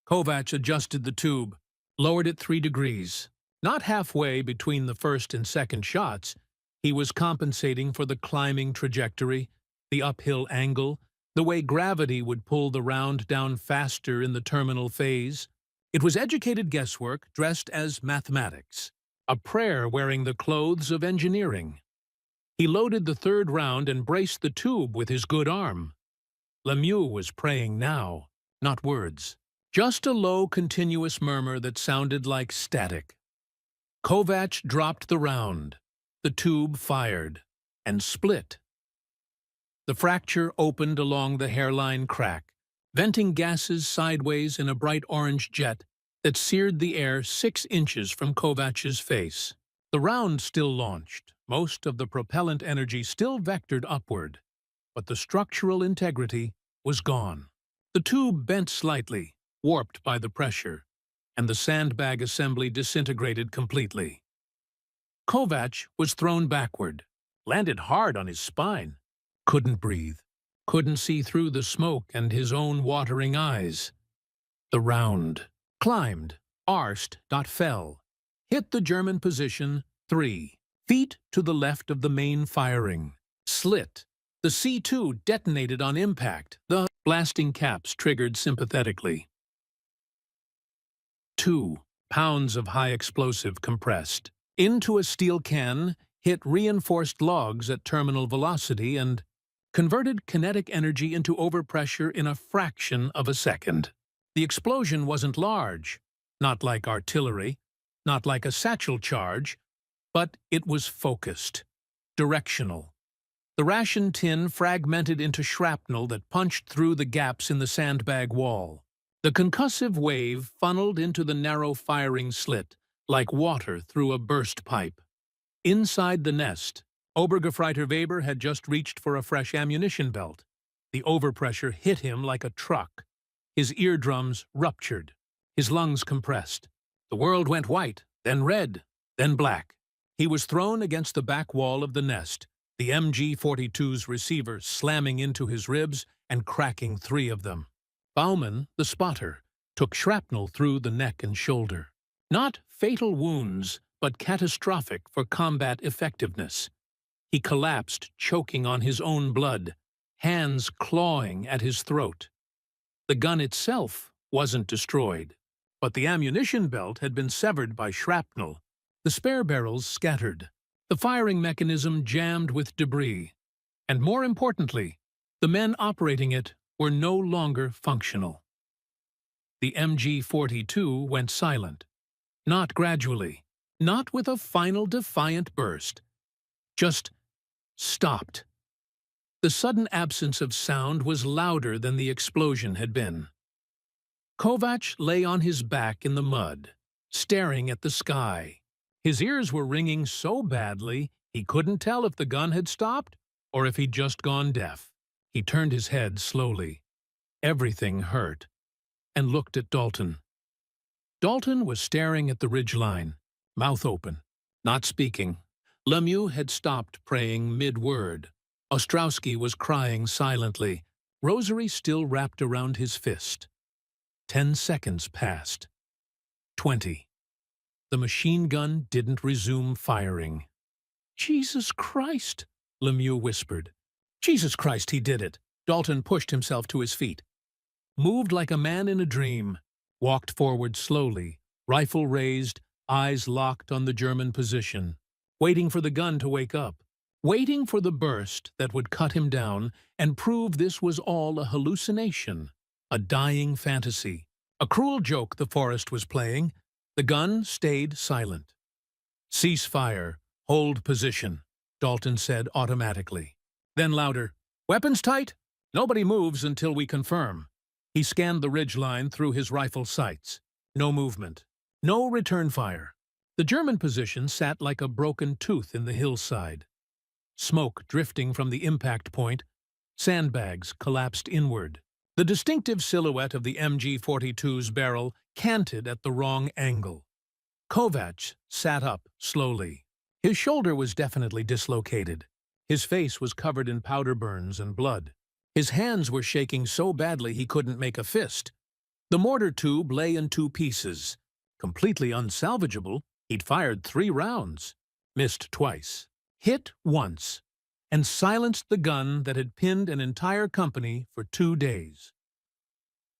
Kovacs adjusted the tube, lowered it 3 degrees. Not halfway between the first and second shots, he was compensating for the climbing trajectory, the uphill angle, the way gravity would pull the round down faster in the terminal phase. It was educated guesswork dressed as mathematics, a prayer wearing the clothes of engineering. He loaded the 3rd round and braced the tube with his good arm. Lemieux was praying now, not words. Just a low, continuous murmur that sounded like static. Kovacs dropped the round. The tube fired and split. The fracture opened along the hairline crack, venting gases sideways in a bright orange jet that seared the air 6 inches from Kovacs's face. The round still launched, most of the propellant energy still vectored upward, but the structural integrity was gone. The tube bent slightly, warped by the pressure, and the sandbag assembly disintegrated completely. Kovacs was thrown backward, landed hard on his spine, couldn't breathe, couldn't see through the smoke and his own watering eyes. The round climbed, arsed, fell, hit the German position 3 feet to the left of the main firing, slit. The C-2 detonated on impact. The blasting caps triggered sympathetically. 2 pounds of high explosive compressed into a steel can, hit reinforced logs at terminal velocity, and converted kinetic energy into overpressure in a fraction of a second. The explosion wasn't large, not like artillery, not like a satchel charge, but it was focused, directional. The ration tin fragmented into shrapnel that punched through the gaps in the sandbag wall. The concussive wave funneled into the narrow firing slit, like water through a burst pipe. Inside the nest, Obergefreiter Weber had just reached for a fresh ammunition belt. The overpressure hit him like a truck. His eardrums ruptured, his lungs compressed. The world went white, then red, then black. He was thrown against the back wall of the nest, the MG-42's receiver slamming into his ribs and cracking 3 of them. Baumann, the spotter, took shrapnel through the neck and shoulder. Not fatal wounds, but catastrophic for combat effectiveness. He collapsed, choking on his own blood, hands clawing at his throat. The gun itself wasn't destroyed, but the ammunition belt had been severed by shrapnel, the spare barrels scattered, the firing mechanism jammed with debris, and more importantly, the men operating it were no longer functional. The MG-42 went silent, not gradually, not with a final defiant burst, just stopped. The sudden absence of sound was louder than the explosion had been. Kovacs lay on his back in the mud, staring at the sky. His ears were ringing so badly he couldn't tell if the gun had stopped or if he'd just gone deaf. He turned his head slowly. Everything hurt, and looked at Dalton. Dalton was staring at the ridgeline, mouth open, not speaking. Lemieux had stopped praying mid-word. Ostrowski was crying silently, rosary still wrapped around his fist. 10 seconds passed. 20. The machine gun didn't resume firing. "Jesus Christ," Lemieux whispered. "Jesus Christ, he did it." Dalton pushed himself to his feet, moved like a man in a dream, walked forward slowly, rifle raised, eyes locked on the German position, waiting for the gun to wake up, waiting for the burst that would cut him down and prove this was all a hallucination, a dying fantasy, a cruel joke the forest was playing. The gun stayed silent. "Cease fire. Hold position." Dalton said automatically. Then louder, "Weapons tight? Nobody moves until we confirm." He scanned the ridge line through his rifle sights. No movement. No return fire. The German position sat like a broken tooth in the hillside. Smoke drifting from the impact point, sandbags collapsed inward. The distinctive silhouette of the MG-42's barrel canted at the wrong angle. Kovacs sat up slowly. His shoulder was definitely dislocated. His face was covered in powder burns and blood. His hands were shaking so badly he couldn't make a fist. The mortar tube lay in 2 pieces. Completely unsalvageable, he'd fired 3 rounds, missed twice, hit once, and silenced the gun that had pinned an entire company for 2 days.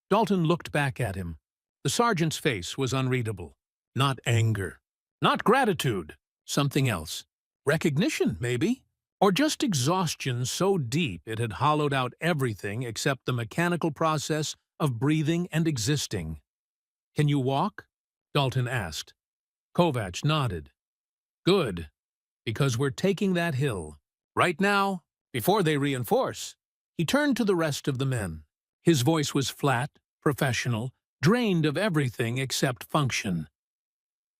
Dalton looked back at him. The sergeant's face was unreadable. Not anger. Not gratitude. Something else. Recognition, maybe? Or just exhaustion so deep it had hollowed out everything except the mechanical process of breathing and existing. "Can you walk?" Dalton asked. Kovacs nodded. "Good, because we're taking that hill. Right now, before they reinforce." He turned to the rest of the men. His voice was flat, professional, drained of everything except function.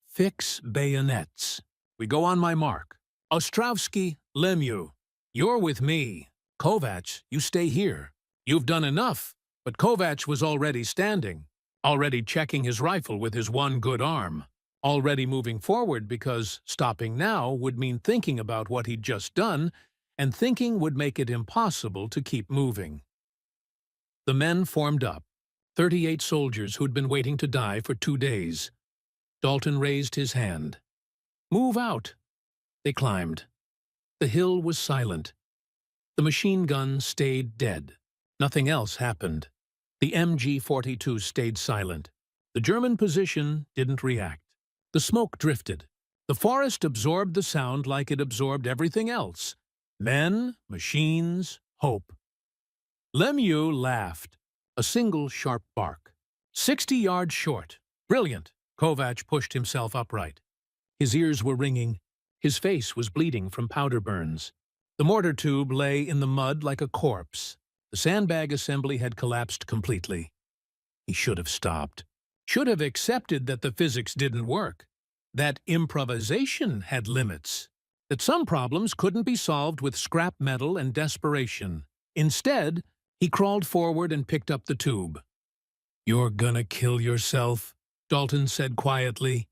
"Fix bayonets. We go on my mark. Ostrovsky, Lemieux, you're with me. Kovacs, you stay here. You've done enough." But Kovacs was already standing, already checking his rifle with his one good arm, already moving forward because stopping now would mean thinking about what he'd just done, and thinking would make it impossible to keep moving. The men formed up, 38 soldiers who'd been waiting to die for 2 days. Dalton raised his hand. "Move out." They climbed. The hill was silent. The machine gun stayed dead. Nothing else happened. The MG-42 stayed silent. The German position didn't react. The smoke drifted. The forest absorbed the sound like it absorbed everything else. Men, machines, hope. Lemieux laughed. A single sharp bark. 60 yards short. Brilliant. Kovacs pushed himself upright. His ears were ringing. His face was bleeding from powder burns. The mortar tube lay in the mud like a corpse. The sandbag assembly had collapsed completely. He should have stopped. Should have accepted that the physics didn't work. That improvisation had limits. That some problems couldn't be solved with scrap metal and desperation. Instead, he crawled forward and picked up the tube. "You're gonna kill yourself," Dalton said quietly.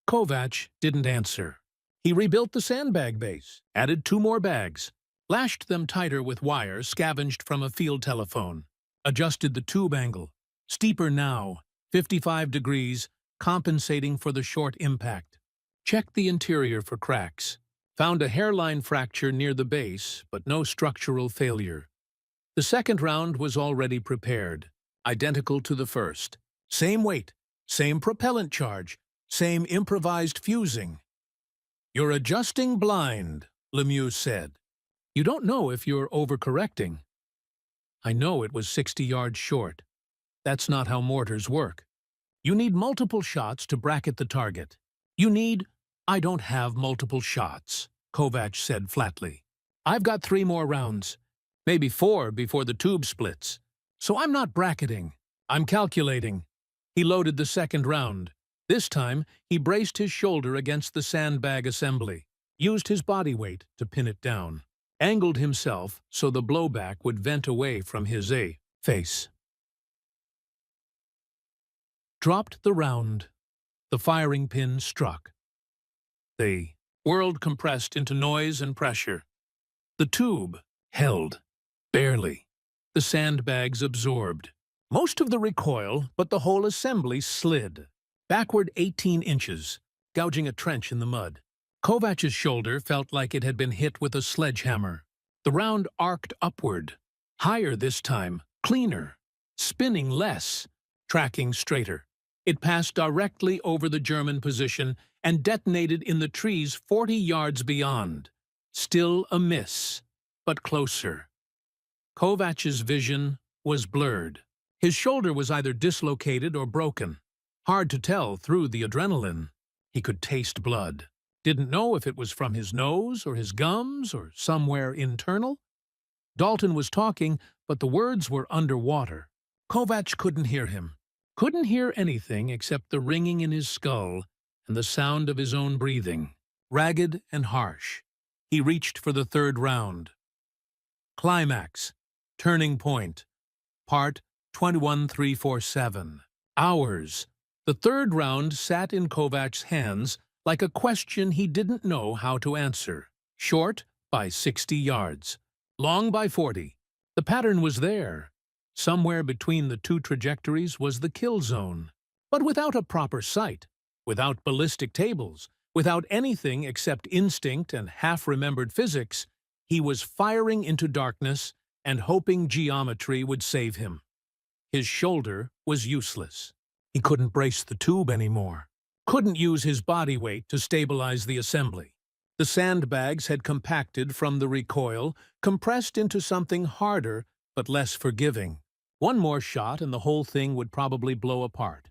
Kovacs didn't answer. He rebuilt the sandbag base, added 2 more bags, lashed them tighter with wire scavenged from a field telephone, adjusted the tube angle, steeper now, 55 degrees, compensating for the short impact. Checked the interior for cracks. Found a hairline fracture near the base, but no structural failure. The second round was already prepared, identical to the first. Same weight, same propellant charge, same improvised fusing. "You're adjusting blind," Lemieux said. "You don't know if you're overcorrecting." "I know it was 60 yards short. That's not how mortars work. You need multiple shots to bracket the target. You need—" "I don't have multiple shots," Kovacs said flatly. "I've got 3 more rounds, maybe 4 before the tube splits. So I'm not bracketing. I'm calculating." He loaded the second round. This time, he braced his shoulder against the sandbag assembly, used his body weight to pin it down, angled himself so the blowback would vent away from his face. Dropped the round. The firing pin struck. The world compressed into noise and pressure. The tube held, barely. The sandbags absorbed. Most of the recoil, but the whole assembly slid. Backward 18 inches, gouging a trench in the mud. Kovacs' shoulder felt like it had been hit with a sledgehammer. The round arced upward, higher this time, cleaner, spinning less, tracking straighter. It passed directly over the German position and detonated in the trees 40 yards beyond. Still a miss, but closer. Kovacs' vision was blurred. His shoulder was either dislocated or broken. Hard to tell through the adrenaline. He could taste blood. Didn't know if it was from his nose or his gums or somewhere internal. Dalton was talking, but the words were underwater. Kovacs couldn't hear him. Couldn't hear anything except the ringing in his skull and the sound of his own breathing, ragged and harsh. He reached for the third round. Climax. Turning point. Part 21347. Hours. The third round sat in Kovacs' hands like a question he didn't know how to answer. Short by 60 yards. Long by 40. The pattern was there. Somewhere between the two trajectories was the kill zone. But without a proper sight, without ballistic tables, without anything except instinct and half-remembered physics, he was firing into darkness and hoping geometry would save him. His shoulder was useless. He couldn't brace the tube anymore. Couldn't use his body weight to stabilize the assembly. The sandbags had compacted from the recoil, compressed into something harder but less forgiving. One more shot and the whole thing would probably blow apart.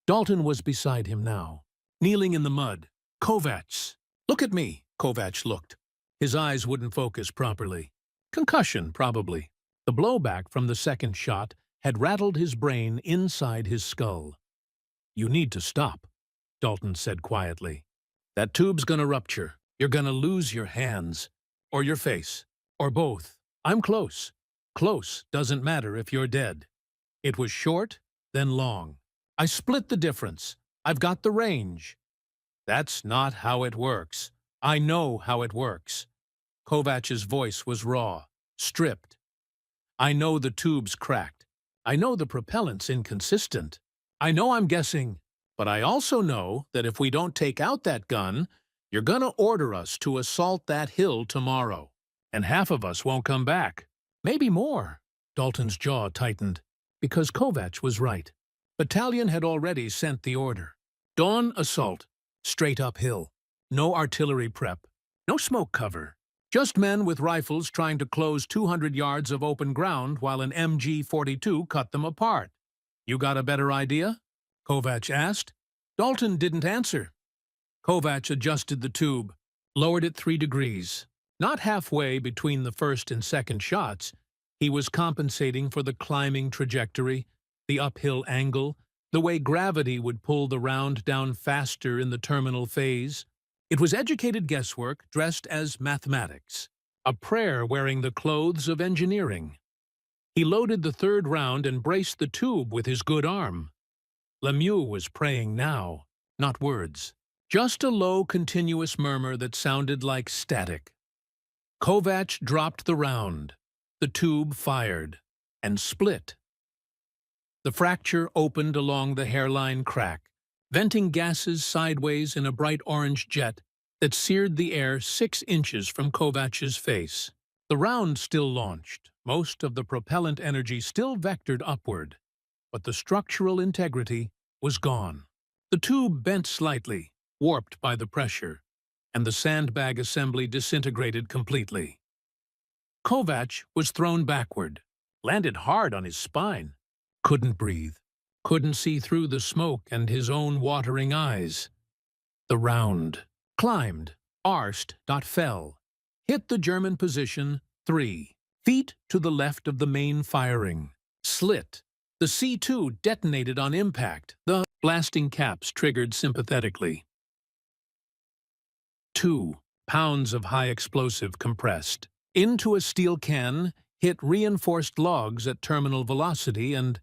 Dalton was beside him now, kneeling in the mud. Kovacs! Look at me! Kovacs looked. His eyes wouldn't focus properly. Concussion, probably. The blowback from the second shot had rattled his brain inside his skull. "You need to stop," Dalton said quietly. "That tube's gonna rupture. You're gonna lose your hands. Or your face. Or both. I'm close. Close doesn't matter if you're dead." It was short, then long. "I split the difference. I've got the range." "That's not how it works. I know how it works." Kovacs' voice was raw, stripped. "I know the tube's cracked. I know the propellant's inconsistent. I know I'm guessing. But I also know that if we don't take out that gun, you're gonna order us to assault that hill tomorrow. And half of us won't come back. Maybe more." Dalton's jaw tightened, because Kovacs was right. Battalion had already sent the order. Dawn assault. Straight uphill. No artillery prep. No smoke cover. Just men with rifles trying to close 200 yards of open ground while an MG-42 cut them apart. "You got a better idea?" Kovacs asked. Dalton didn't answer. Kovacs adjusted the tube, lowered it 3 degrees. Not halfway between the first and second shots, he was compensating for the climbing trajectory, the uphill angle, the way gravity would pull the round down faster in the terminal phase. It was educated guesswork dressed as mathematics, a prayer wearing the clothes of engineering. He loaded the third round and braced the tube with his good arm. Lemieux was praying now, not words. Just a low, continuous murmur that sounded like static. Kovacs dropped the round. The tube fired and split. The fracture opened along the hairline crack, venting gases sideways in a bright orange jet that seared the air 6 inches from Kovacs' face. The round still launched, most of the propellant energy still vectored upward, but the structural integrity was gone. The tube bent slightly, warped by the pressure, and the sandbag assembly disintegrated completely. Kovacs was thrown backward, landed hard on his spine, couldn't breathe, couldn't see through the smoke and his own watering eyes. The round climbed, arsed, fell, hit the German position 3 feet to the left of the main firing, slit. The C-2 detonated on impact. The blasting caps triggered sympathetically. 2 pounds of high explosive compressed into a steel can, hit reinforced logs at terminal velocity and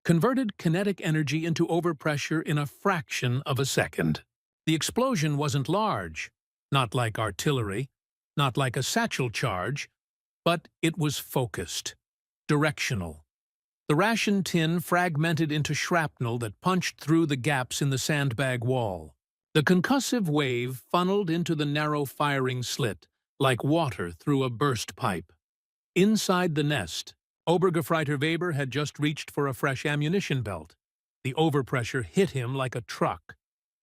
converted kinetic energy into overpressure in a fraction of a second. The explosion wasn't large, not like artillery, not like a satchel charge, but it was focused, directional. The ration tin fragmented into shrapnel that punched through the gaps in the sandbag wall. The concussive wave funneled into the narrow firing slit, like water through a burst pipe. Inside the nest, Obergefreiter Weber had just reached for a fresh ammunition belt. The overpressure hit him like a truck.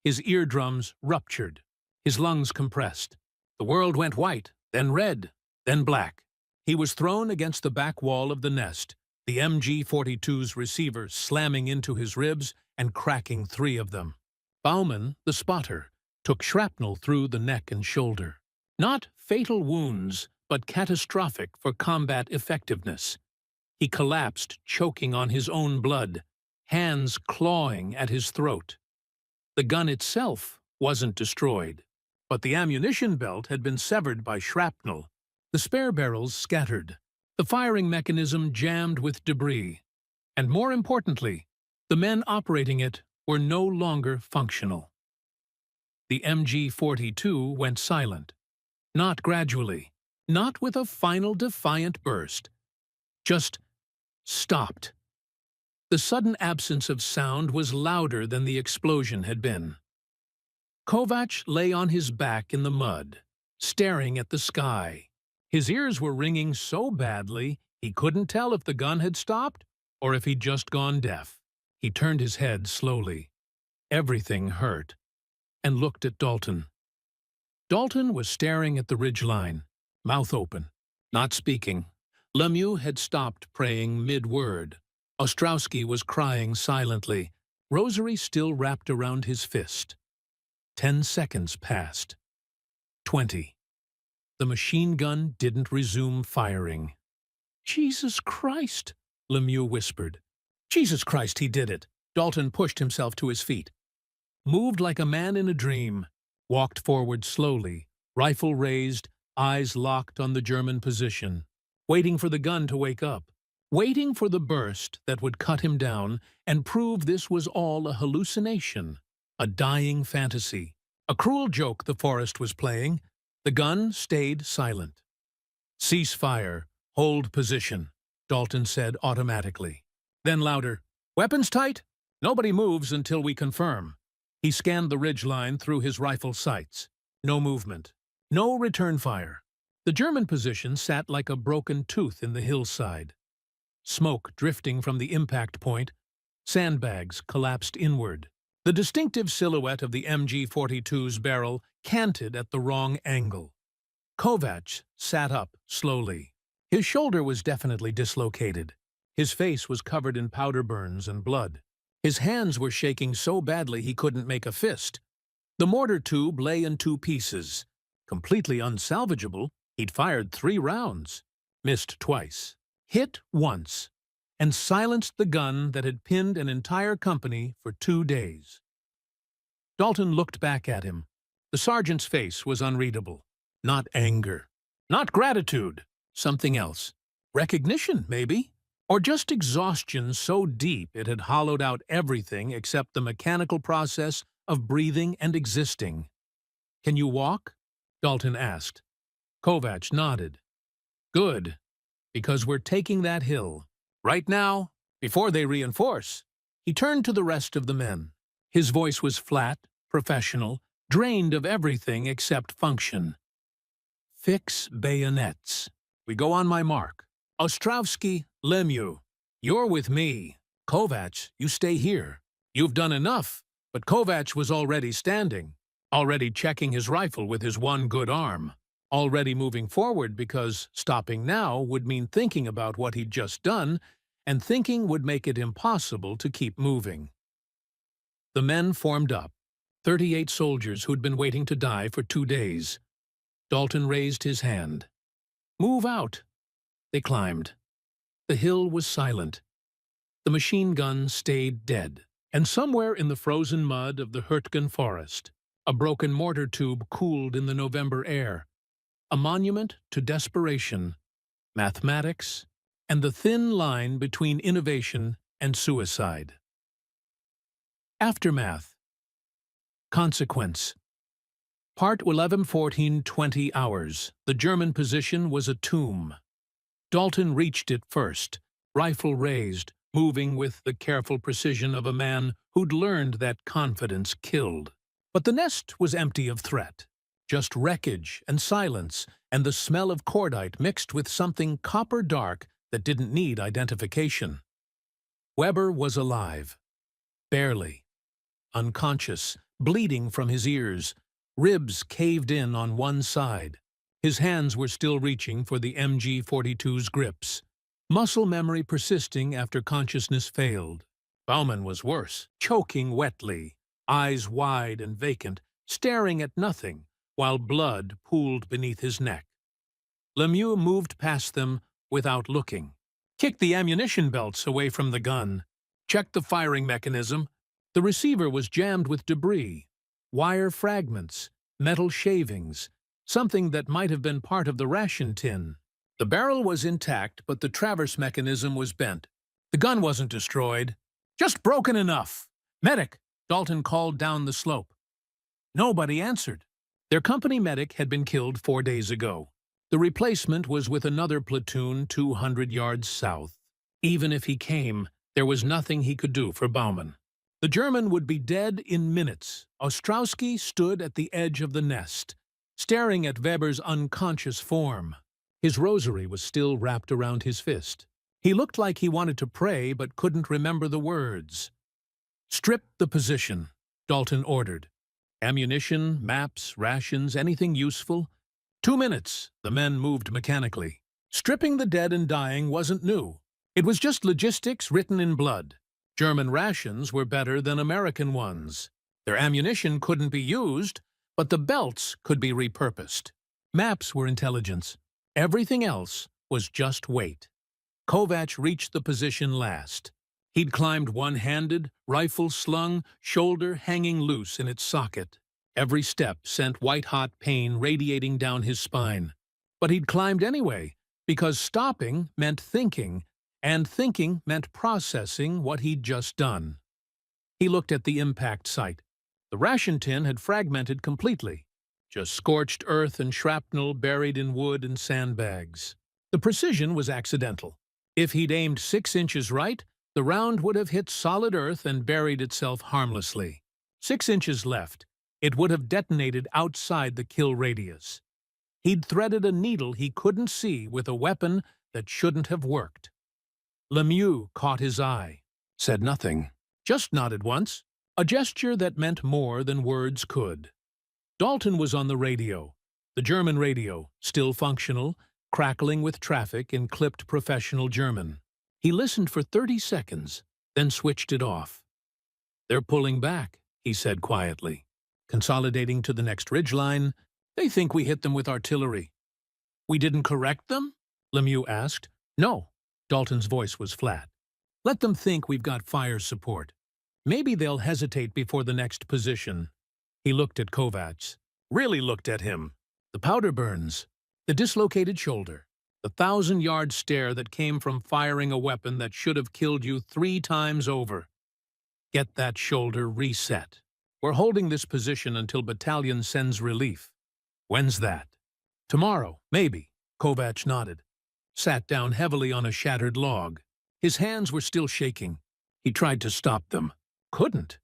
His eardrums ruptured, his lungs compressed. The world went white, then red, then black. He was thrown against the back wall of the nest, the MG-42's receiver slamming into his ribs and cracking 3 of them. Baumann, the spotter, took shrapnel through the neck and shoulder. Not fatal wounds, but catastrophic for combat effectiveness. He collapsed, choking on his own blood, hands clawing at his throat. The gun itself wasn't destroyed, but the ammunition belt had been severed by shrapnel. The spare barrels scattered, the firing mechanism jammed with debris, and more importantly, the men operating it were no longer functional. The MG-42 went silent. Not gradually, not with a final defiant burst. Just stopped. The sudden absence of sound was louder than the explosion had been. Kovac lay on his back in the mud, staring at the sky. His ears were ringing so badly he couldn't tell if the gun had stopped or if he'd just gone deaf. He turned his head slowly. Everything hurt, and looked at Dalton. Dalton was staring at the ridgeline, mouth open, not speaking. Lemieux had stopped praying mid-word. Ostrowski was crying silently, rosary still wrapped around his fist. 10 seconds passed. 20. The machine gun didn't resume firing. "Jesus Christ," Lemieux whispered. "Jesus Christ, he did it." Dalton pushed himself to his feet, moved like a man in a dream, walked forward slowly, rifle raised, eyes locked on the German position, waiting for the gun to wake up, waiting for the burst that would cut him down and prove this was all a hallucination, a dying fantasy, a cruel joke the forest was playing. The gun stayed silent. "Cease fire. Hold position," Dalton said automatically. Then louder, "Weapons tight? Nobody moves until we confirm." He scanned the ridgeline through his rifle sights. No movement. No return fire. The German position sat like a broken tooth in the hillside. Smoke drifting from the impact point, sandbags collapsed inward. The distinctive silhouette of the MG-42's barrel canted at the wrong angle. Kovac sat up slowly. His shoulder was definitely dislocated. His face was covered in powder burns and blood. His hands were shaking so badly he couldn't make a fist. The mortar tube lay in 2 pieces. Completely unsalvageable, he'd fired 3 rounds, missed twice, hit once, and silenced the gun that had pinned an entire company for 2 days. Dalton looked back at him. The sergeant's face was unreadable. Not anger. Not gratitude. Something else. Recognition, maybe? Or just exhaustion so deep it had hollowed out everything except the mechanical process of breathing and existing. "Can you walk?" Dalton asked. Kovac nodded. "Good, because we're taking that hill. Right now, before they reinforce." He turned to the rest of the men. His voice was flat, professional, drained of everything except function. "Fix bayonets. We go on my mark. Ostrowski, Lemieux, you're with me. Kovac, you stay here. You've done enough." But Kovac was already standing, already checking his rifle with his one good arm, already moving forward because stopping now would mean thinking about what he'd just done, and thinking would make it impossible to keep moving. The men formed up, 38 soldiers who'd been waiting to die for 2 days. Dalton raised his hand. "Move out." They climbed. The hill was silent. The machine gun stayed dead. And somewhere in the frozen mud of the Hürtgen forest, a broken mortar tube cooled in the November air, a monument to desperation, mathematics, and the thin line between innovation and suicide. Aftermath. Consequence. Part 11, 14, 20 hours. The German position was a tomb. Dalton reached it first, rifle raised, moving with the careful precision of a man who'd learned that confidence killed. But the nest was empty of threat. Just wreckage and silence and the smell of cordite mixed with something copper dark that didn't need identification. Weber was alive. Barely. Unconscious, bleeding from his ears, ribs caved in on one side. His hands were still reaching for the MG-42's grips. Muscle memory persisting after consciousness failed. Baumann was worse, choking wetly, eyes wide and vacant, staring at nothing, while blood pooled beneath his neck. Lemieux moved past them without looking, kicked the ammunition belts away from the gun, checked the firing mechanism. The receiver was jammed with debris, wire fragments, metal shavings, something that might have been part of the ration tin. The barrel was intact, but the traverse mechanism was bent. The gun wasn't destroyed, just broken enough. "Medic!" Dalton called down the slope. Nobody answered. Their company medic had been killed 4 days ago. The replacement was with another platoon 200 yards south. Even if he came, there was nothing he could do for Baumann. The German would be dead in minutes. Ostrowski stood at the edge of the nest, staring at Weber's unconscious form. His rosary was still wrapped around his fist. He looked like he wanted to pray but couldn't remember the words. "Strip the position," Dalton ordered. "Ammunition, maps, rations, anything useful." 2 minutes, the men moved mechanically. Stripping the dead and dying wasn't new. It was just logistics written in blood. German rations were better than American ones. Their ammunition couldn't be used, but the belts could be repurposed. Maps were intelligence. Everything else was just weight. Kovacs reached the position last. He'd climbed one-handed, rifle slung, shoulder hanging loose in its socket. Every step sent white-hot pain radiating down his spine. But he'd climbed anyway, because stopping meant thinking, and thinking meant processing what he'd just done. He looked at the impact site. The ration tin had fragmented completely. Just scorched earth and shrapnel buried in wood and sandbags. The precision was accidental. If he'd aimed 6 inches right, the round would have hit solid earth and buried itself harmlessly. 6 inches left. It would have detonated outside the kill radius. He'd threaded a needle he couldn't see with a weapon that shouldn't have worked. Lemieux caught his eye, said nothing, just nodded once, a gesture that meant more than words could. Dalton was on the radio, the German radio, still functional, crackling with traffic in clipped professional German. He listened for 30 seconds, then switched it off. "They're pulling back," he said quietly. "Consolidating to the next ridgeline. They think we hit them with artillery." "We didn't correct them?" Lemieux asked. "No." Dalton's voice was flat. "Let them think we've got fire support. Maybe they'll hesitate before the next position." He looked at Kovacs. Really looked at him. The powder burns, the dislocated shoulder, the 1,000-yard stare that came from firing a weapon that should have killed you 3 times over. "Get that shoulder reset. We're holding this position until battalion sends relief." "When's that?" "Tomorrow, maybe." Kovacs nodded, sat down heavily on a shattered log. His hands were still shaking. He tried to stop them. Couldn't.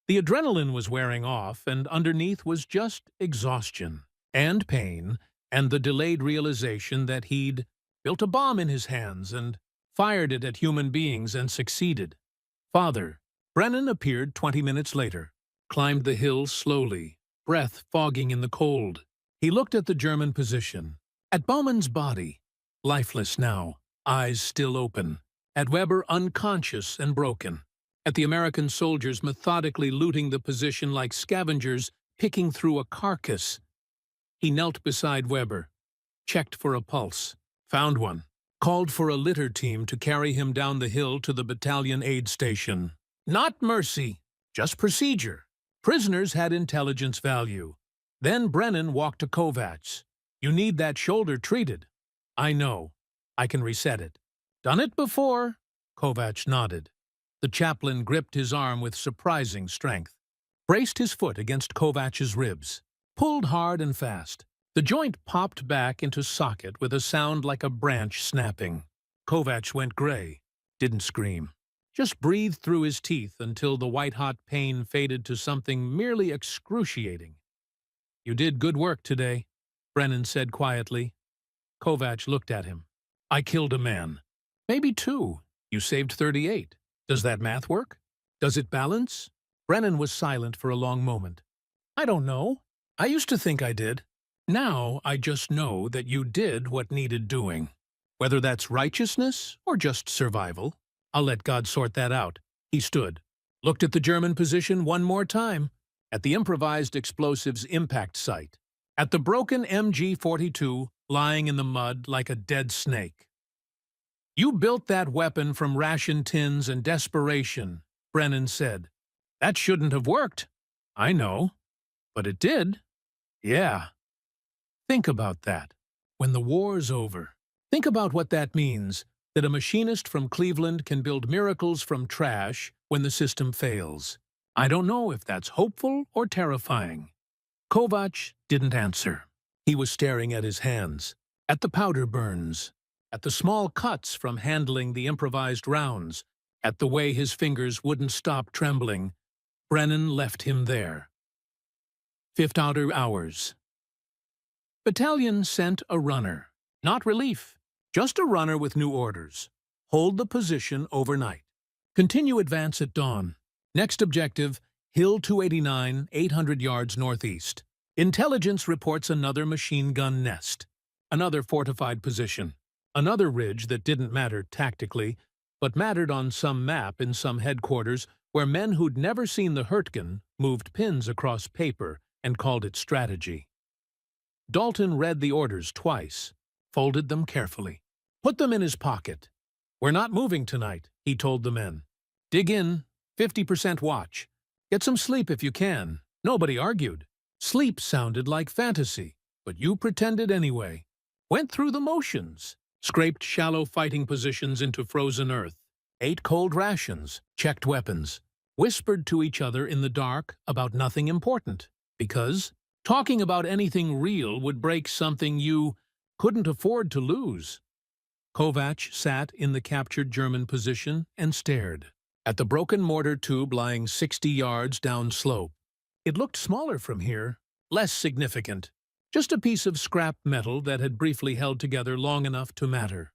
The adrenaline was wearing off, and underneath was just exhaustion, and pain, and the delayed realization that he'd built a bomb in his hands and fired it at human beings and succeeded. "Father." Brennan appeared 20 minutes later, climbed the hill slowly, breath fogging in the cold. He looked at the German position, at Baumann's body, lifeless now, eyes still open, at Weber unconscious and broken, at the American soldiers methodically looting the position like scavengers picking through a carcass. He knelt beside Weber, checked for a pulse, found one, called for a litter team to carry him down the hill to the battalion aid station. Not mercy, just procedure. Prisoners had intelligence value. Then Brennan walked to Kovacs. "You need that shoulder treated." "I know. I can reset it." "Done it before." Kovacs nodded. The chaplain gripped his arm with surprising strength, braced his foot against Kovacs's ribs, pulled hard and fast. The joint popped back into socket with a sound like a branch snapping. Kovacs went gray, didn't scream, just breathed through his teeth until the white-hot pain faded to something merely excruciating. "You did good work today," Brennan said quietly. Kovacs looked at him. "I killed a man. Maybe 2. You saved 38. Does that math work? Does it balance?" Brennan was silent for a long moment. "I don't know. I used to think I did. Now I just know that you did what needed doing. Whether that's righteousness or just survival, I'll let God sort that out." He stood, looked at the German position one more time. at the improvised explosives impact site, at the broken MG-42 lying in the mud like a dead snake. "You built that weapon from ration tins and desperation," Brennan said. "That shouldn't have worked." "I know. But it did." "Yeah. Think about that. When the war's over, think about what that means, that a machinist from Cleveland can build miracles from trash when the system fails. I don't know if that's hopeful or terrifying." Kovac didn't answer. He was staring at his hands, at the powder burns, at the small cuts from handling the improvised rounds, at the way his fingers wouldn't stop trembling. Brennan left him there. 5th outer hours. Battalion sent a runner. Not relief, just a runner with new orders. Hold the position overnight. Continue advance at dawn. Next objective, Hill 289, 800 yards northeast. Intelligence reports another machine gun nest. Another fortified position. Another ridge that didn't matter tactically, but mattered on some map in some headquarters where men who'd never seen the Hurtgen moved pins across paper and called it strategy. Dalton read the orders twice, folded them carefully, put them in his pocket. "We're not moving tonight," he told the men. "Dig in, 50% watch. Get some sleep if you can." Nobody argued. Sleep sounded like fantasy, but you pretended anyway. Went through the motions. Scraped shallow fighting positions into frozen earth. Ate cold rations. Checked weapons. Whispered to each other in the dark about nothing important. Because talking about anything real would break something you couldn't afford to lose. Kovac sat in the captured German position and stared at the broken mortar tube lying 60 yards downslope. It looked smaller from here, less significant. Just a piece of scrap metal that had briefly held together long enough to matter.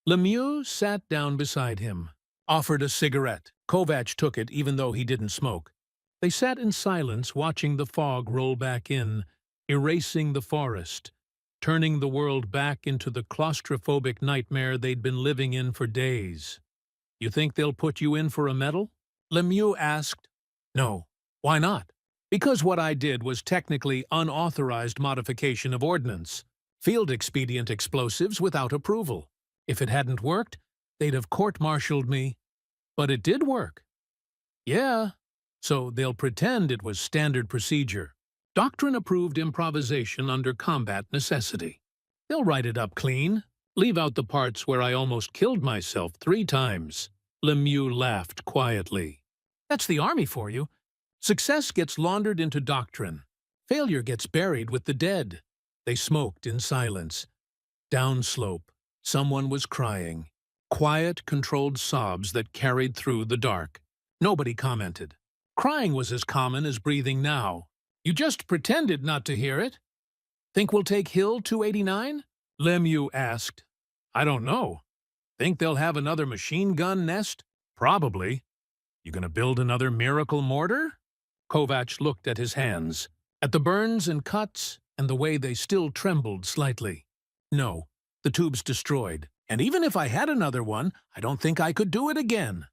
Lemieux sat down beside him, offered a cigarette. Kovac took it even though he didn't smoke. They sat in silence watching the fog roll back in, erasing the forest, turning the world back into the claustrophobic nightmare they'd been living in for days. "You think they'll put you in for a medal?" Lemieux asked. "No. Why not?" "Because what I did was technically unauthorized modification of ordnance. Field-expedient explosives without approval. If it hadn't worked, they'd have court-martialed me. But it did work." "Yeah. So they'll pretend it was standard procedure. Doctrine-approved improvisation under combat necessity. They'll write it up clean. Leave out the parts where I almost killed myself 3 times. Lemieux laughed quietly. "That's the army for you. Success gets laundered into doctrine. Failure gets buried with the dead." They smoked in silence. Downslope, someone was crying. Quiet, controlled sobs that carried through the dark. Nobody commented. Crying was as common as breathing now. "You just pretended not to hear it." "Think we'll take Hill 289? Lemieux asked. "I don't know. Think they'll have another machine gun nest? Probably. You gonna build another miracle mortar?" Kovac looked at his hands, at the burns and cuts, and the way they still trembled slightly. "No, the tube's destroyed, and even if I had another one, I don't think I could do it again."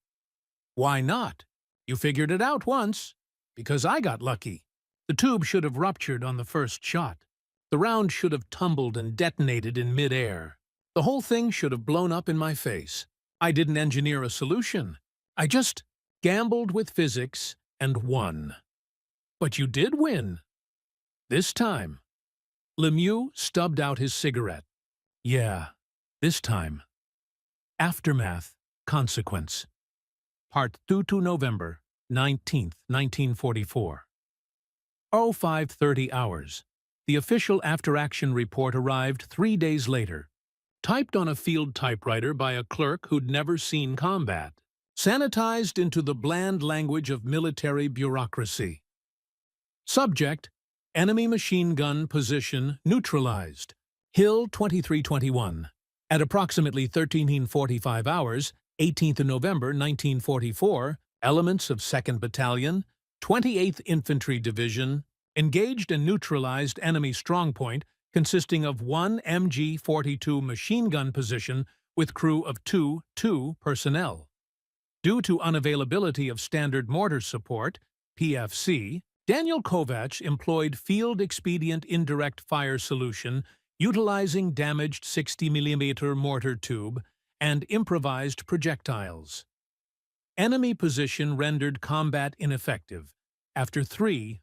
"Why not? You figured it out once." "Because I got lucky. The tube should have ruptured on the first shot. The round should have tumbled and detonated in mid-air. The whole thing should have blown up in my face. I didn't engineer a solution. I just gambled with physics and won." "But you did win. This time." Lemieux stubbed out his cigarette. "Yeah, this time." Aftermath, Consequence. Part 2 to November 19th, 1944. 05:30 hours. The official after-action report arrived 3 days later, typed on a field typewriter by a clerk who'd never seen combat, sanitized into the bland language of military bureaucracy. Subject: enemy machine gun position neutralized. Hill 2321. At approximately 13:45 hours, 18th of November 1944, elements of 2nd Battalion, 28th Infantry Division, engaged and neutralized enemy strongpoint consisting of 1 MG-42 machine gun position with crew of 2 personnel. Due to unavailability of standard mortar support, PFC, Daniel Kovacs employed field-expedient indirect fire solution utilizing damaged 60 mm mortar tube and improvised projectiles. Enemy position rendered combat ineffective. After 3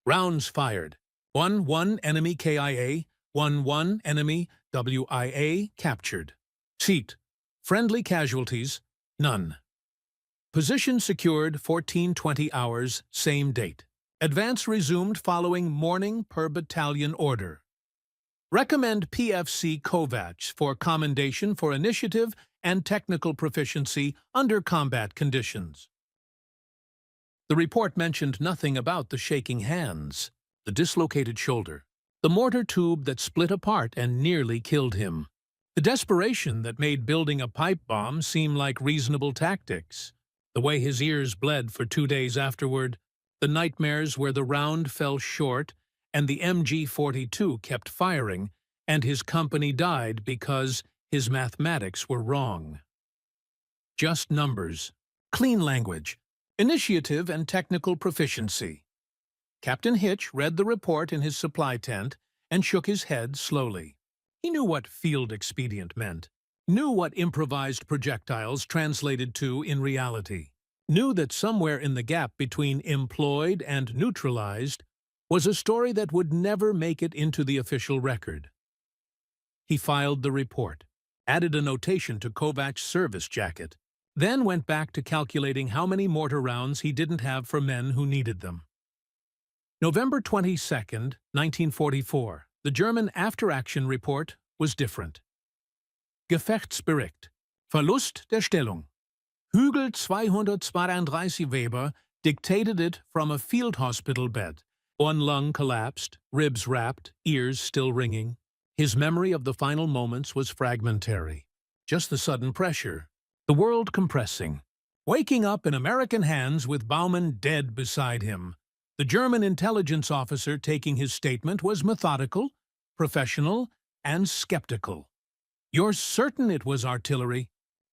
rounds fired. 1 enemy KIA, 1 enemy WIA captured. Seat. Friendly casualties, none. Position secured 14-20 hours, same date. Advance resumed following morning per battalion order. Recommend PFC Kovacs for commendation for initiative and technical proficiency under combat conditions. The report mentioned nothing about the shaking hands, the dislocated shoulder, the mortar tube that split apart and nearly killed him, the desperation that made building a pipe bomb seem like reasonable tactics, the way his ears bled for 2 days afterward, the nightmares where the round fell short and the MG-42 kept firing and his company died because his mathematics were wrong. Just numbers, clean language, initiative and technical proficiency. Captain Hitch read the report in his supply tent and shook his head slowly. He knew what field expedient meant, knew what improvised projectiles translated to in reality, knew that somewhere in the gap between employed and neutralized was a story that would never make it into the official record. He filed the report, added a notation to Kovacs' service jacket, then went back to calculating how many mortar rounds he didn't have for men who needed them. November 22, 1944, the German after-action report was different. Gefechtsbericht. Verlust der Stellung. Hügel 232 Weber dictated it from a field hospital bed. One lung collapsed, ribs wrapped, ears still ringing. His memory of the final moments was fragmentary. Just the sudden pressure, the world compressing. Waking up in American hands with Baumann dead beside him. The German intelligence officer taking his statement was methodical, professional, and skeptical. You're certain it was artillery?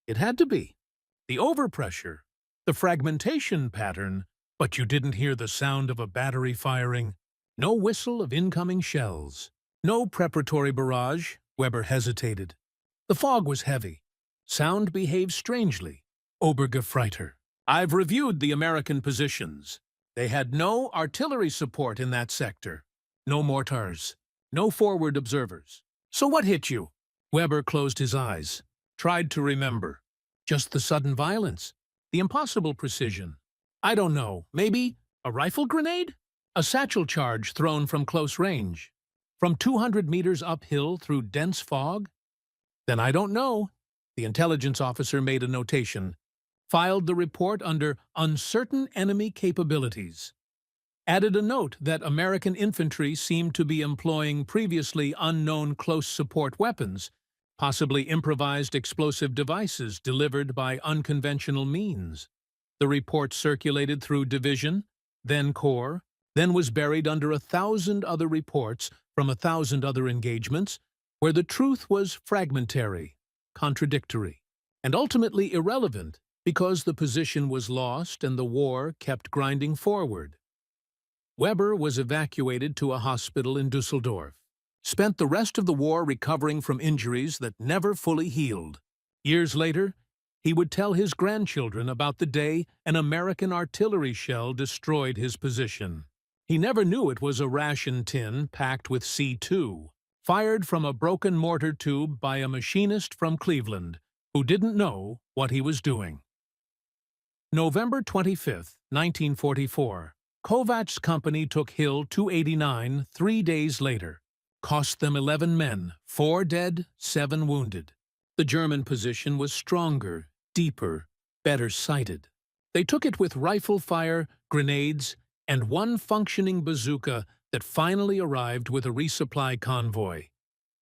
It had to be. The overpressure, the fragmentation pattern, but you didn't hear the sound of a battery firing. No whistle of incoming shells. No preparatory barrage. Weber hesitated. The fog was heavy. Sound behaved strangely. Obergefreiter. I've reviewed the American positions. They had no artillery support in that sector. No mortars. No forward observers. So what hit you? Weber closed his eyes. Tried to remember. Just the sudden violence. The impossible precision. I don't know. Maybe a rifle grenade? A satchel charge thrown from close range. From 200 meters uphill through dense fog? Then I don't know. The intelligence officer made a notation. Filed the report under uncertain enemy capabilities. Added a note that American infantry seemed to be employing previously unknown close support weapons, possibly improvised explosive devices delivered by unconventional means. The report circulated through division, then corps, then was buried under 1,000 other reports from 1,000 other engagements, where the truth was fragmentary, contradictory, and ultimately irrelevant because the position was lost and the war kept grinding forward. Weber was evacuated to a hospital in Dusseldorf, spent the rest of the war recovering from injuries that never fully healed. Years later, he would tell his grandchildren about the day an American artillery shell destroyed his position. He never knew it was a ration tin packed with C2, fired from a broken mortar tube by a machinist from Cleveland who didn't know what he was doing. November 25, 1944. Kovacs' company took Hill 289 3 days later. Cost them 11 men, 4 dead, 7 wounded. The German position was stronger, deeper, better sighted. They took it with rifle fire, grenades, and one functioning bazooka that finally arrived with a resupply convoy.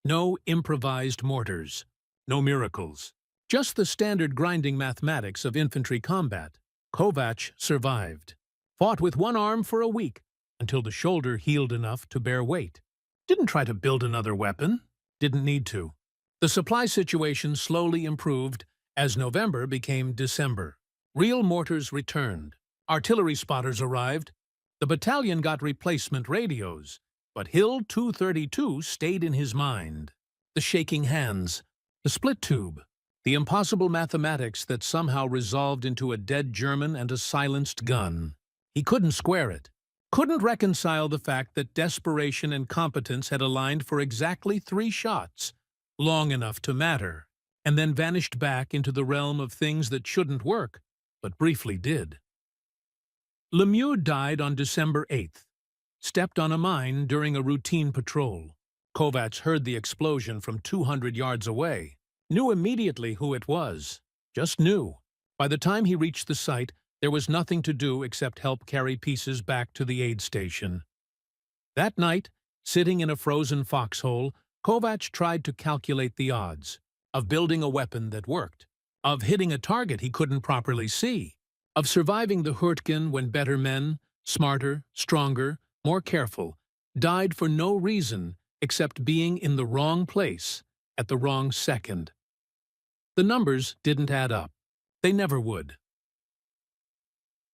No improvised mortars, no miracles. Just the standard grinding mathematics of infantry combat. Kovacs survived. Fought with one arm for a week, until the shoulder healed enough to bear weight. Didn't try to build another weapon. Didn't need to. The supply situation slowly improved as November became December. Real mortars returned. Artillery spotters arrived. The battalion got replacement radios, but Hill 232 stayed in his mind. The shaking hands, the split tube, the impossible mathematics that somehow resolved into a dead German and a silenced gun. He couldn't square it. Couldn't reconcile the fact that desperation and competence had aligned for exactly 3 shots, long enough to matter, and then vanished back into the realm of things that shouldn't work, but briefly did. Lemieux died on December 8th, stepped on a mine during a routine patrol. Kovacs heard the explosion from 200 yards away, knew immediately who it was, just knew. By the time he reached the site, there was nothing to do except help carry pieces back to the aid station. That night, sitting in a frozen foxhole, Kovacs tried to calculate the odds of building a weapon that worked, of hitting a target he couldn't properly see, of surviving the Hurtgen when better men, smarter, stronger, more careful, died for no reason except being in the wrong place at the wrong second. The numbers didn't add up. They never would.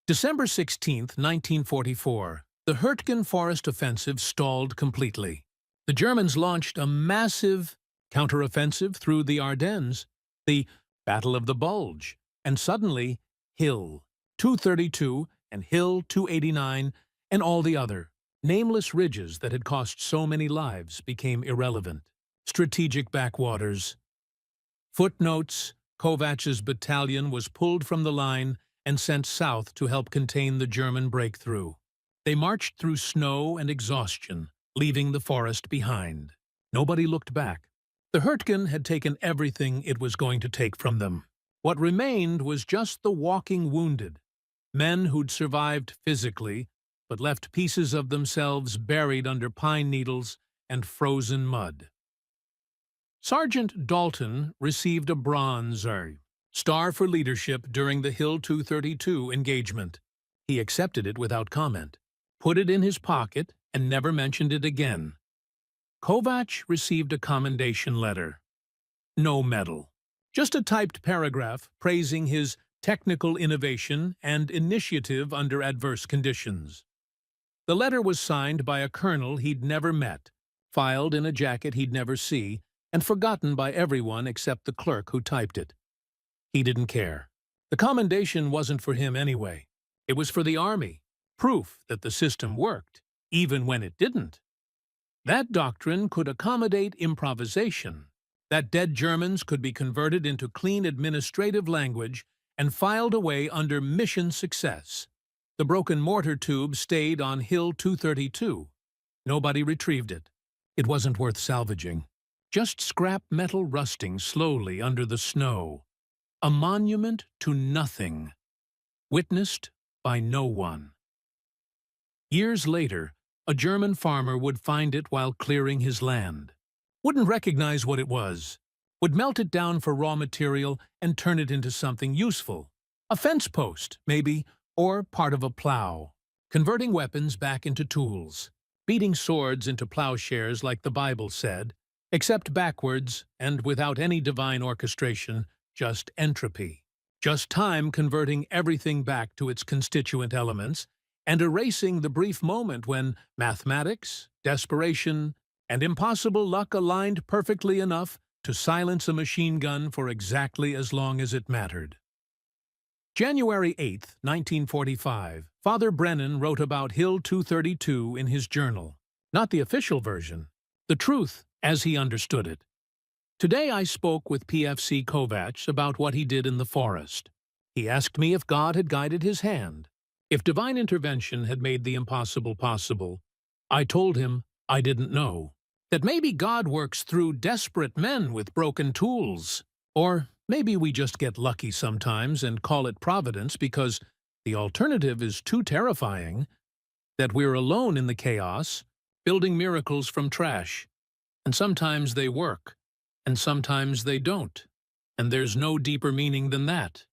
December 16, 1944, the Hurtgen Forest offensive stalled completely. The Germans launched a massive counteroffensive through the Ardennes, the Battle of the Bulge, and suddenly Hill 232 and Hill 289 and all the other nameless ridges that had cost so many lives became irrelevant. Strategic backwaters. Footnotes: Kovacs's battalion was pulled from the line and sent south to help contain the German breakthrough. They marched through snow and exhaustion, leaving the forest behind. Nobody looked back. The Hurtgen had taken everything it was going to take from them. What remained was just the walking wounded, men who'd survived physically, but left pieces of themselves buried under pine needles and frozen mud. Sergeant Dalton received a Bronze Star for leadership during the Hill 232 engagement. He accepted it without comment, put it in his pocket, and never mentioned it again. Kovacs received a commendation letter. No medal. Just a typed paragraph praising his technical innovation and initiative under adverse conditions. The letter was signed by a colonel he'd never met, filed in a jacket he'd never see, and forgotten by everyone except the clerk who typed it. He didn't care. The commendation wasn't for him anyway. It was for the army, proof that the system worked, even when it didn't. That doctrine could accommodate improvisation, that dead Germans could be converted into clean administrative language and filed away under mission success. The broken mortar tube stayed on Hill 232. Nobody retrieved it. It wasn't worth salvaging. Just scrap metal rusting slowly under the snow. A monument to nothing, witnessed by no one. Years later, a German farmer would find it while clearing his land. Wouldn't recognize what it was. Would melt it down for raw material and turn it into something useful. A fence post, maybe, or part of a plow. Converting weapons back into tools. Beating swords into plowshares like the Bible said, except backwards and without any divine orchestration, just entropy. Just time converting everything back to its constituent elements and erasing the brief moment when mathematics, desperation, and impossible luck aligned perfectly enough to silence a machine gun for exactly as long as it mattered. January 8, 1945, Father Brennan wrote about Hill 232 in his journal. Not the official version, the truth as he understood it. Today I spoke with PFC Kovacs about what he did in the forest. He asked me if God had guided his hand, if divine intervention had made the impossible possible. I told him I didn't know, that maybe God works through desperate men with broken tools. Or maybe we just get lucky sometimes and call it providence because the alternative is too terrifying, that we're alone in the chaos, building miracles from trash. And sometimes they work. And sometimes they don't, and there's no deeper meaning than that.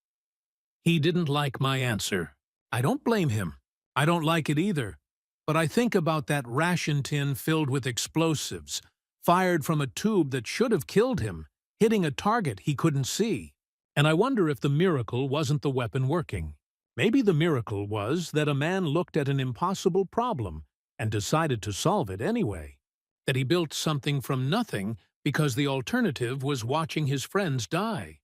He didn't like my answer. I don't blame him. I don't like it either. But I think about that ration tin filled with explosives, fired from a tube that should have killed him, hitting a target he couldn't see. And I wonder if the miracle wasn't the weapon working. Maybe the miracle was that a man looked at an impossible problem and decided to solve it anyway. That he built something from nothing because the alternative was watching his friends die.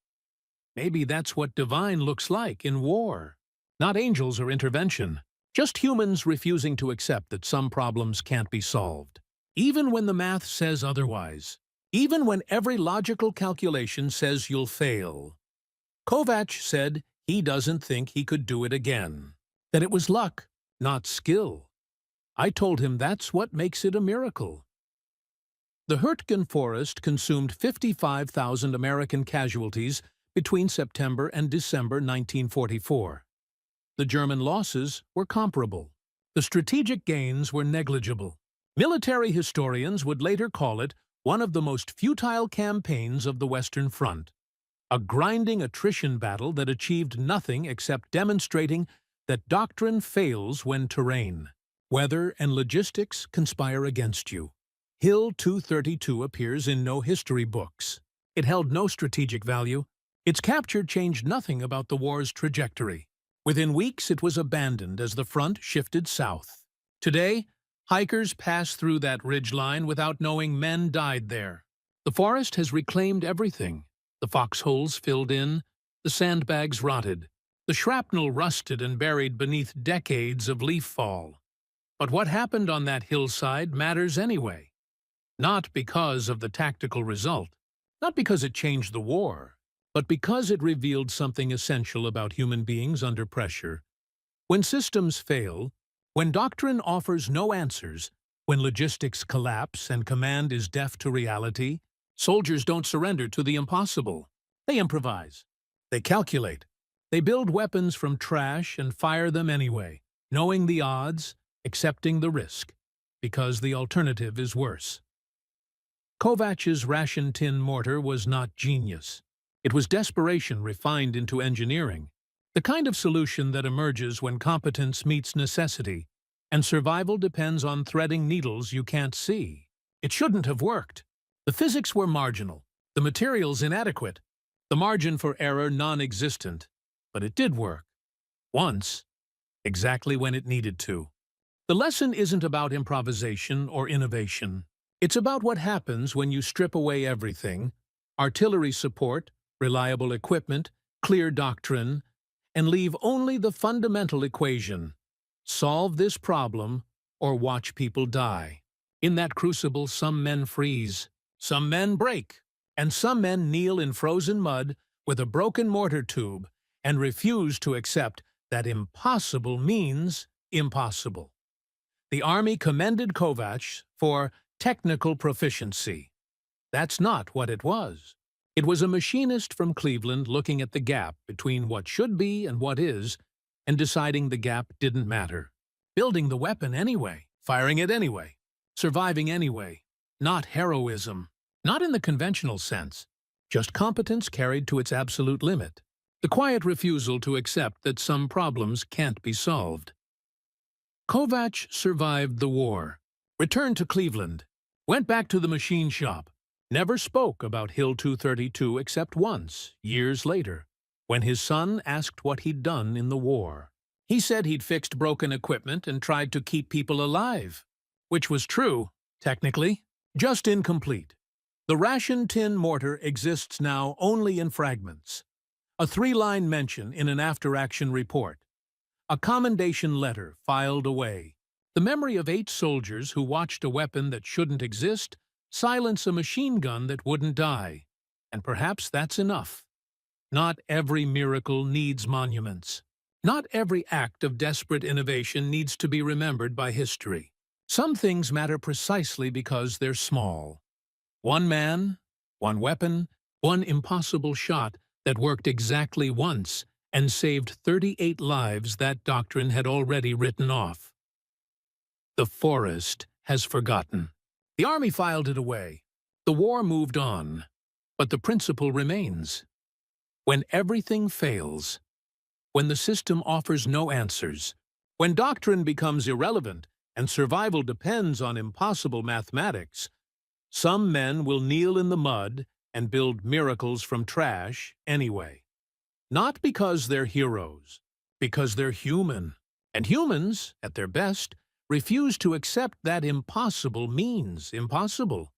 Maybe that's what divine looks like in war. Not angels or intervention, just humans refusing to accept that some problems can't be solved. Even when the math says otherwise. Even when every logical calculation says you'll fail. Kovacs said he doesn't think he could do it again. That it was luck, not skill. I told him that's what makes it a miracle. The Hurtgen forest consumed 55,000 American casualties between September and December 1944. The German losses were comparable. The strategic gains were negligible. Military historians would later call it one of the most futile campaigns of the Western Front. A grinding attrition battle that achieved nothing except demonstrating that doctrine fails when terrain, weather, and logistics conspire against you. Hill 232 appears in no history books. It held no strategic value. Its capture changed nothing about the war's trajectory. Within weeks, it was abandoned as the front shifted south. Today, hikers pass through that ridgeline without knowing men died there. The forest has reclaimed everything. The foxholes filled in, the sandbags rotted, the shrapnel rusted and buried beneath decades of leaf fall. But what happened on that hillside matters anyway. Not because of the tactical result, not because it changed the war, but because it revealed something essential about human beings under pressure. When systems fail, when doctrine offers no answers, when logistics collapse and command is deaf to reality, soldiers don't surrender to the impossible. They improvise. They calculate. They build weapons from trash and fire them anyway, knowing the odds, accepting the risk, because the alternative is worse. Kovacs's Ration tin mortar was not genius. It was desperation refined into engineering, the kind of solution that emerges when competence meets necessity, and survival depends on threading needles you can't see. It shouldn't have worked. The physics were marginal, the materials inadequate, the margin for error non-existent. But it did work. Once. Exactly when it needed to. The lesson isn't about improvisation or innovation. It's about what happens when you strip away everything: artillery support, reliable equipment, clear doctrine, and leave only the fundamental equation: solve this problem or watch people die. In that crucible, some men freeze, some men break, and some men kneel in frozen mud with a broken mortar tube and refuse to accept that impossible means impossible. The Army commended Kovacs for technical proficiency. That's not what it was. It was a machinist from Cleveland looking at the gap between what should be and what is, and deciding the gap didn't matter. Building the weapon anyway, firing it anyway, surviving anyway. Not heroism. Not in the conventional sense. Just competence carried to its absolute limit. The quiet refusal to accept that some problems can't be solved. Kovacs survived the war, returned to Cleveland, went back to the machine shop, never spoke about Hill 232 except once, years later, when his son asked what he'd done in the war. He said he'd fixed broken equipment and tried to keep people alive, which was true, technically, just incomplete. The Ration tin mortar exists now only in fragments. A 3-line mention in an after-action report. A commendation letter filed away. The memory of 8 soldiers who watched a weapon that shouldn't exist silence a machine gun that wouldn't die. And perhaps that's enough. Not every miracle needs monuments. Not every act of desperate innovation needs to be remembered by history. Some things matter precisely because they're small. One man, one weapon, one impossible shot that worked exactly once and saved 38 lives that doctrine had already written off. The forest has forgotten. The Army filed it away. The war moved on. But the principle remains. When everything fails, when the system offers no answers, when doctrine becomes irrelevant and survival depends on impossible mathematics, some men will kneel in the mud and build miracles from trash anyway. Not because they're heroes, Because they're human. And humans, at their best, refuse to accept that impossible means impossible.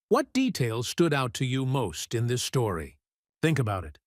What details stood out to you most in this story? Think about it.